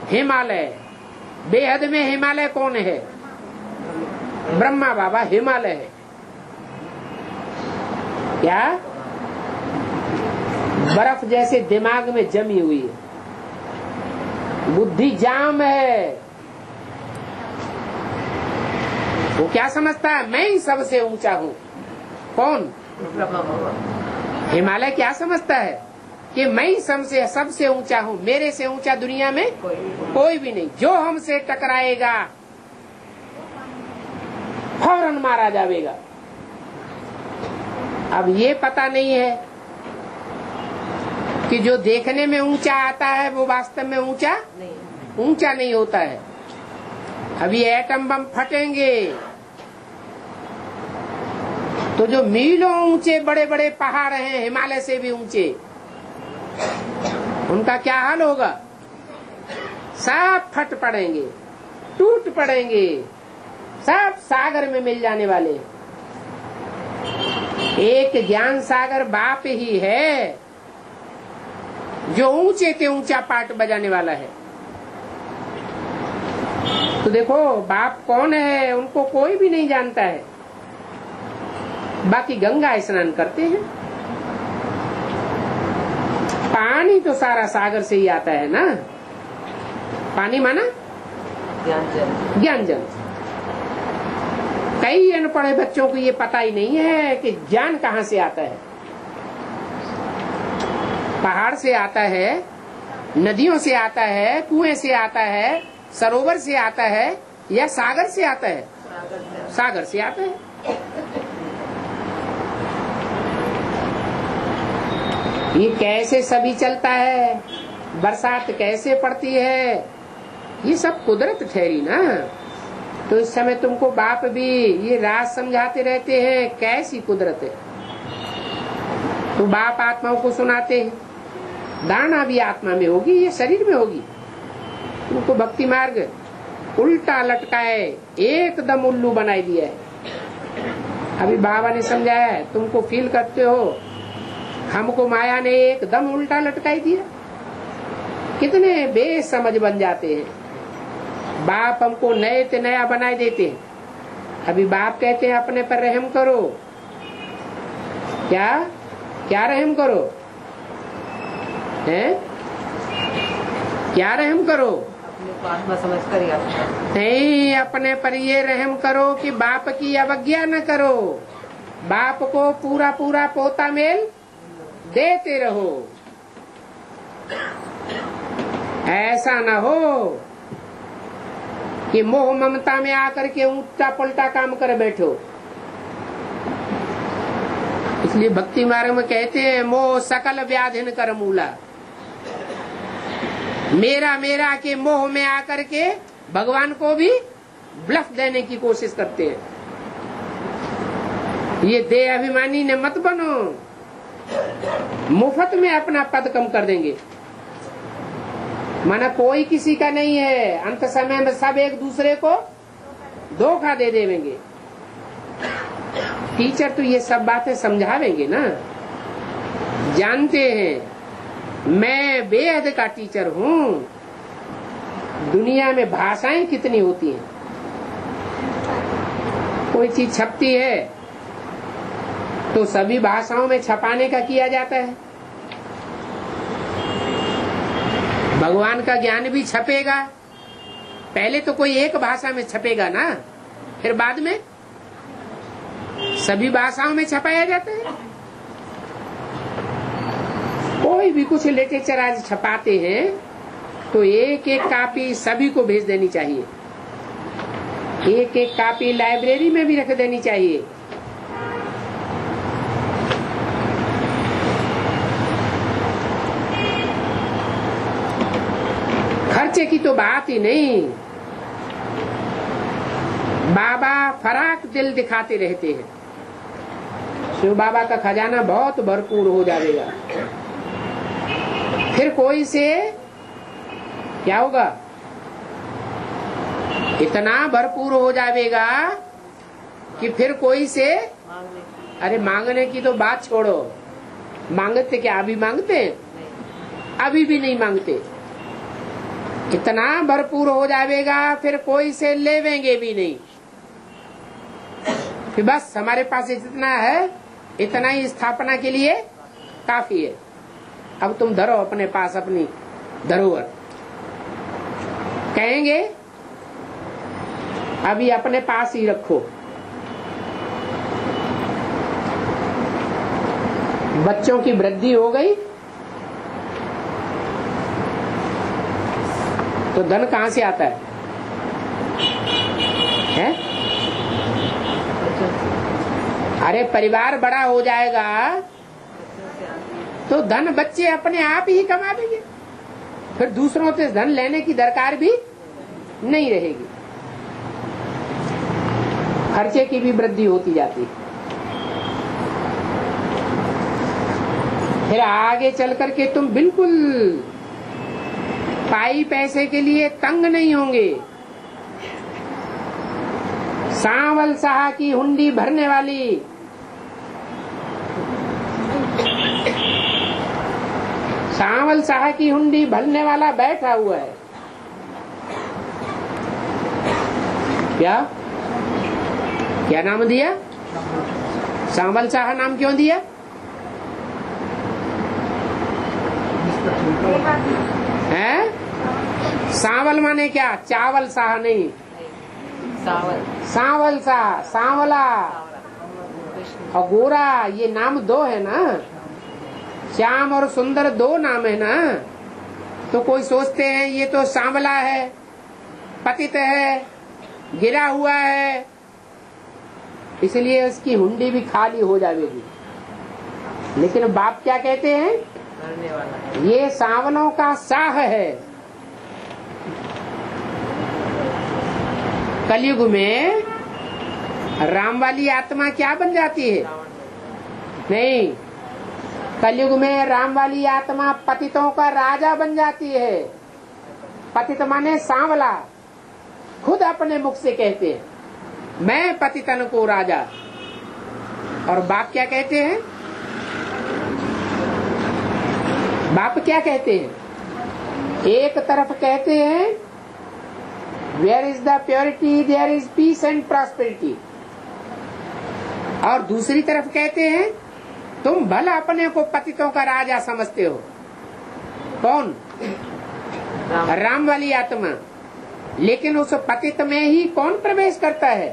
A: हिमालय। बेहद में हिमालय कौन है? ब्रह्मा बाबा हिमालय है। क्या? बर्फ जैसे दिमाग में जमी हुई है, बुद्धि जाम है। वो क्या समझता है? मैं ही सबसे ऊंचा हूँ। कौन?
B: ब्रह्मा बाबा।
A: हिमालय क्या समझता है कि मैं ही सबसे ऊंचा हूँ, मेरे से ऊंचा दुनिया में कोई भी नहीं। जो हमसे टकराएगा फौरन मारा जाएगा। अब ये पता नहीं है कि जो देखने में ऊंचा आता है वो वास्तव में ऊंचा नहीं होता है। अभी एटम बम फटेंगे तो जो मीलों ऊंचे बड़े बड़े पहाड़ हैं, हिमालय से भी ऊंचे, उनका क्या हाल होगा? सब फट पड़ेंगे, टूट पड़ेंगे, सब सागर में मिल जाने वाले। एक ज्ञान सागर बाप ही है जो ऊंचे से ऊंचा पार्ट बजाने वाला है। तो देखो बाप कौन है, उनको कोई भी नहीं जानता है। बाकी गंगा स्नान करते हैं, पानी तो सारा सागर से ही आता है ना। पानी माना ज्ञान जल। कई अनपढ़े बच्चों को ये पता ही नहीं है कि ज्ञान कहाँ से आता है। पहाड़ से आता है, नदियों से आता है, कुएं से आता है, सरोवर से आता है या सागर से आता है? सागर से आता है। ये कैसे सभी चलता है, बरसात कैसे पड़ती है, ये सब कुदरत ठहरी ना। तो इस समय तुमको बाप भी ये राज समझाते रहते हैं कैसी कुदरत है। तो बाप आत्माओं को सुनाते हैं, दाना भी आत्मा में होगी, ये शरीर में होगी। तुमको भक्ति मार्ग उल्टा लटकाए एकदम उल्लू बनाई दिया है। अभी बाबा ने समझाया है, तुमको फील करते हो, हमको माया ने एकदम उल्टा लटकाई दिया। कितने बेसमझ बन जाते हैं। बाप हमको नए से नया बनाए देते हैं। अभी बाप कहते हैं अपने पर रहम करो। क्या क्या रहम करो? हैं? क्या रहम करो?
B: आत्मा समझ कर
A: नहीं, अपने पर ये रहम करो कि बाप की अवज्ञा न करो। बाप को पूरा पूरा पोता मेल देते रहो। ऐसा न हो कि मोह ममता में आकर के उल्टा पलटा काम कर बैठो। इसलिए भक्ति मार्ग में कहते हैं मोह सकल व्याधिन कर मूला। मेरा मेरा के मोह में आकर के भगवान को भी ब्लफ देने की कोशिश करते हैं। ये देह अभिमानी ने मत बनो, मुफ्त में अपना पद कम कर देंगे। माना कोई किसी का नहीं है, अंत समय में सब एक दूसरे को धोखा दे देंगे। टीचर तो ये सब बातें समझावेंगे ना। जानते हैं मैं बेहद का टीचर हूँ। दुनिया में भाषाएं कितनी होती हैं। कोई चीज छपती है तो सभी भाषाओं में छपाने का किया जाता है। भगवान का ज्ञान भी छपेगा, पहले तो कोई एक भाषा में छपेगा ना, फिर बाद में सभी भाषाओं में छपाया जाता है। कोई भी कुछ लिटरेचर आज छपाते हैं तो एक एक कॉपी सभी को भेज देनी चाहिए। एक एक कॉपी लाइब्रेरी में भी रख देनी चाहिए। खर्चे की तो बात ही नहीं। बाबा फराक दिल दिखाते रहते हैं। शिव बाबा का खजाना बहुत भरपूर हो जाएगा। फिर कोई से क्या होगा? इतना भरपूर हो जाएगा कि फिर कोई से
B: मांगने की
A: अरे मांगने की तो बात छोड़ो, मांगते क्या अभी मांगते हैं?
B: नहीं।
A: अभी भी नहीं मांगते। इतना भरपूर हो जाएगा फिर कोई से लेवेंगे भी नहीं। फिर बस हमारे पास इतना है, इतना ही स्थापना के लिए काफी है। अब तुम धरो अपने पास अपनी धरोहर। कहेंगे अभी अपने पास ही रखो। बच्चों की वृद्धि हो गई तो धन कहाँ से आता है? अरे परिवार बड़ा हो जाएगा तो धन बच्चे अपने आप ही कमा देंगे, फिर दूसरों से धन लेने की दरकार भी नहीं रहेगी। खर्चे की भी वृद्धि होती जाती है। फिर आगे चल करके तुम बिल्कुल पाई पैसे के लिए तंग नहीं होंगे। सांवल शाह की हुंडी भरने वाली सांवल शाह की हुंडी भरने वाला बैठा हुआ है। क्या क्या नाम दिया? सांवल शाह नाम क्यों दिया? हैं? सांवल माने क्या? चावल शाह नहीं,
B: सावल
A: सांवल शाह, सांवला और गोरा, ये नाम दो है ना। श्याम और सुंदर दो नाम है ना। तो कोई सोचते हैं ये तो सांवला है, पतित है, गिरा हुआ है, इसलिए उसकी हुंडी भी खाली हो जाएगी। लेकिन बाप क्या कहते हैं?
B: भरने वाला
A: ये सांवलों का शाह है। कलयुग में राम वाली आत्मा क्या बन जाती है? नहीं, कलयुग में राम वाली आत्मा पतितों का राजा बन जाती है। पतित माने सांवला, खुद अपने मुख से कहते हैं मैं पतितन को राजा। और बाप क्या कहते हैं? बाप क्या कहते हैं? एक तरफ कहते हैं where is the purity there is peace and prosperity, और दूसरी तरफ कहते हैं तुम भला अपने को पतितों का राजा समझते हो। कौन? राम वाली आत्मा। लेकिन उस पतित में ही कौन प्रवेश करता है?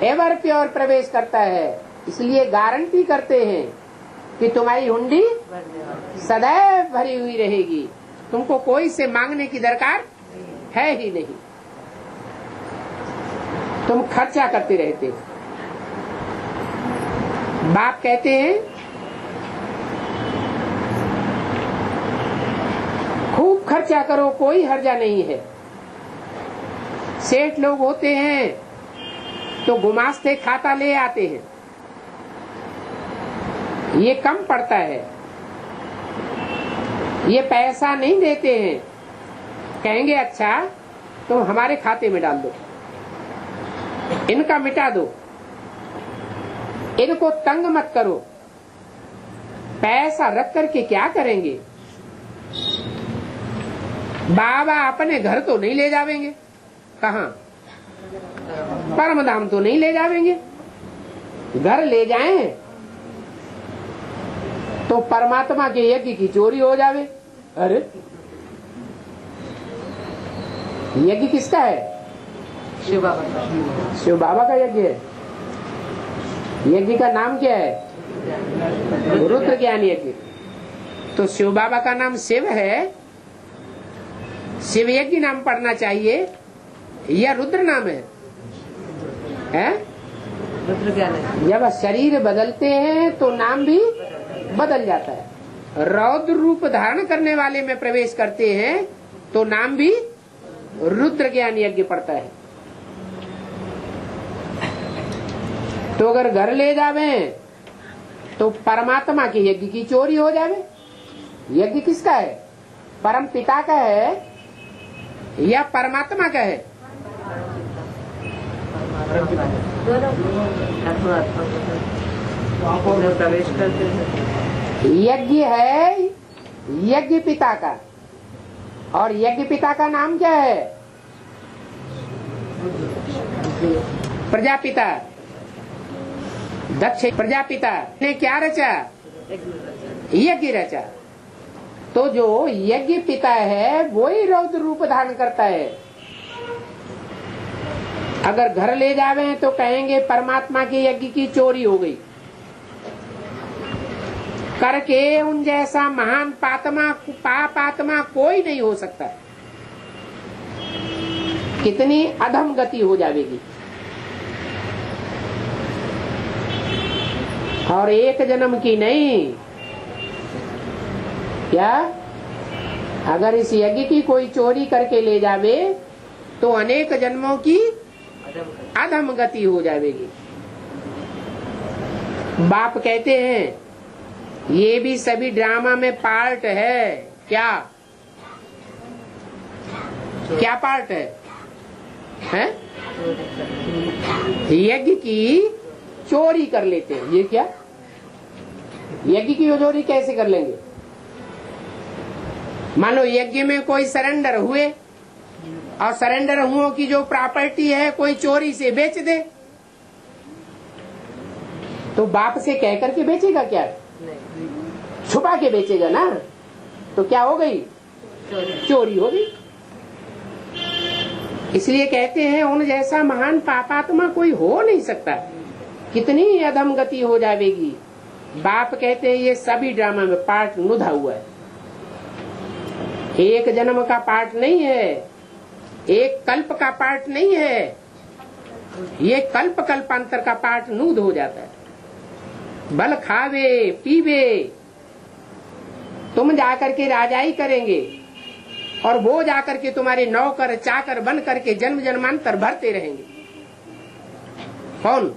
A: एवर प्योर प्रवेश करता है। इसलिए गारंटी करते हैं कि तुम्हारी हुंडी सदैव भरी हुई रहेगी, तुमको कोई से मांगने की दरकार है ही नहीं। तुम खर्चा करते रहते हो। बाप कहते हैं खूब खर्चा करो, कोई हर्जा नहीं है। सेठ लोग होते हैं तो गुमास्ते खाता ले आते हैं, ये कम पड़ता है, ये पैसा नहीं देते हैं। कहेंगे अच्छा तुम हमारे खाते में डाल दो, इनका मिटा दो, इनको तंग मत करो। पैसा रख करके क्या करेंगे? बाबा अपने घर तो नहीं ले जावेंगे, कहाँ? परम धाम तो नहीं ले जावेंगे। घर ले जाएं तो परमात्मा के यज्ञ की चोरी हो जावे। अरे यज्ञ किसका है?
B: शिव बाबा का।
A: शिव बाबा का यज्ञ है। यज्ञ का नाम क्या है? रुद्र ज्ञान यज्ञ। तो शिव बाबा का नाम शिव है, शिव यज्ञ नाम पढ़ना चाहिए या रुद्र नाम है?
B: रुद्र ज्ञान है।
A: जब शरीर बदलते हैं तो नाम भी बदल जाता है। रौद्र रूप धारण करने वाले में प्रवेश करते हैं तो नाम भी रुद्र ज्ञान यज्ञ पड़ता है। तो अगर घर ले जावे तो परमात्मा के यज्ञ की चोरी हो जावे। यज्ञ किसका है? परम पिता का है या परमात्मा का है?
B: प्रवेश करते थे।
A: यज्ञ है यज्ञ पिता का, और यज्ञ पिता का नाम क्या है? प्रजापिता। दक्ष प्रजापिता ने क्या रचा? यज्ञ रचा। तो जो यज्ञ पिता है वही रौद्र रूप धारण करता है। अगर घर ले जावे तो कहेंगे परमात्मा के यज्ञ की चोरी हो गई, करके उन जैसा महान पापात्मा कोई नहीं हो सकता। कितनी अधम गति हो जाएगी। और एक जन्म की नहीं, क्या अगर इस यज्ञ की कोई चोरी करके ले जावे तो अनेक जन्मों की अधम गति हो जाएगी। बाप कहते हैं ये भी सभी ड्रामा में पार्ट है। क्या क्या पार्ट है? यज्ञ की चोरी कर लेते हैं। ये क्या यज्ञ की चोरी कैसे कर लेंगे? मान लो यज्ञ में कोई सरेंडर हुए और सरेंडर हुओं की जो प्रॉपर्टी है कोई चोरी से बेच दे, तो बाप से कह करके बेचेगा क्या? छुपा के बेचेगा ना। तो क्या हो गई? चोरी हो गई। इसलिए कहते हैं उन जैसा महान पापात्मा कोई हो नहीं सकता। कितनी अधम गति हो जाएगी। बाप कहते हैं ये सभी ड्रामा में पार्ट नुधा हुआ है। एक जन्म का पार्ट नहीं है, एक कल्प का पार्ट नहीं है, ये कल्प कल्पांतर का पार्ट नूद हो जाता है। बल खावे पीवे तुम जाकर के राजाई करेंगे और वो जाकर के तुम्हारे नौकर चाकर बन करके जन्म जन्मांतर भरते रहेंगे। कौन?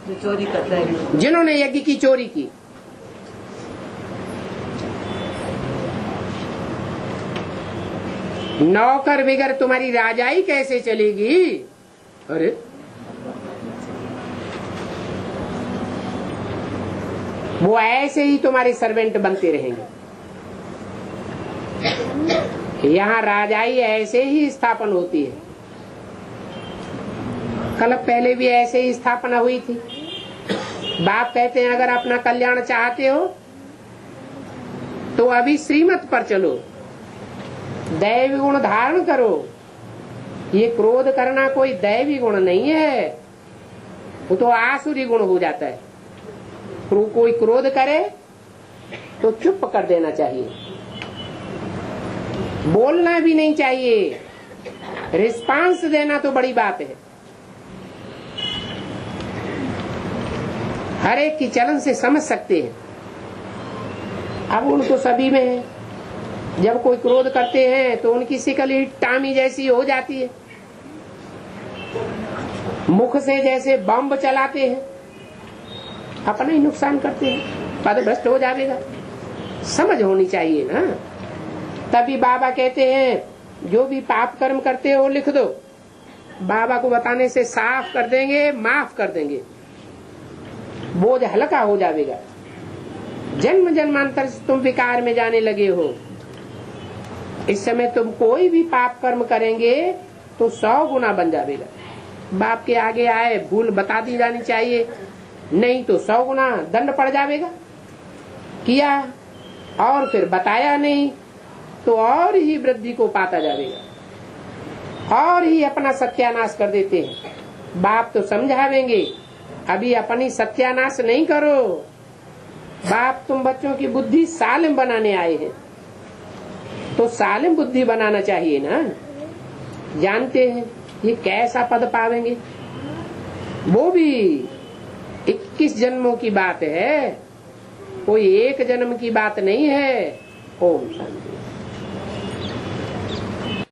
B: जो चोरी करता है,
A: जिन्होंने यज्ञ की चोरी की। नौकर बिगर तुम्हारी राजाई कैसे चलेगी? अरे वो ऐसे ही तुम्हारे सर्वेंट बनते रहेंगे। यहाँ राजाई ऐसे ही स्थापन होती है। कल पहले भी ऐसे ही स्थापना हुई थी। बाप कहते हैं अगर अपना कल्याण चाहते हो तो अभी श्रीमत पर चलो, दैवी गुण धारण करो। ये क्रोध करना कोई दैवी गुण नहीं है, वो तो आसुरी गुण हो जाता है। कोई क्रोध करे तो चुप कर देना चाहिए, बोलना भी नहीं चाहिए, रिस्पांस देना तो बड़ी बात है। हर एक की चलन से समझ सकते हैं। अब उनको सभी में है। जब कोई क्रोध करते हैं तो उनकी शिकल ही टामी जैसी हो जाती है, मुख से जैसे बम चलाते हैं, अपना ही नुकसान करते हैं, पद भ्रष्ट हो जाएगा। समझ होनी चाहिए ना। तभी बाबा कहते हैं जो भी पाप कर्म करते हो लिख दो, बाबा को बताने से साफ कर देंगे, माफ कर देंगे, बोझ हल्का हो जाएगा। जन्म जन्मांतर से तुम विकार में जाने लगे हो। इस समय तुम कोई भी पाप कर्म करेंगे तो 100 गुना बन जाएगा। बाप के आगे आए भूल बता दी जानी चाहिए, नहीं तो 100 गुना दंड पड़ जाएगा। किया और फिर बताया नहीं तो और ही वृद्धि को पाता जाएगा, और ही अपना सत्यानाश कर देते हैं। बाप तो समझावेंगे, अभी अपनी सत्यानाश नहीं करो। बाप तुम बच्चों की बुद्धि सालिम बनाने आए हैं, तो सालिम बुद्धि बनाना चाहिए ना। जानते हैं ये कैसा पद पावेंगे, वो भी 21 जन्मों की बात है, कोई एक जन्म की बात नहीं है। ओम शांति।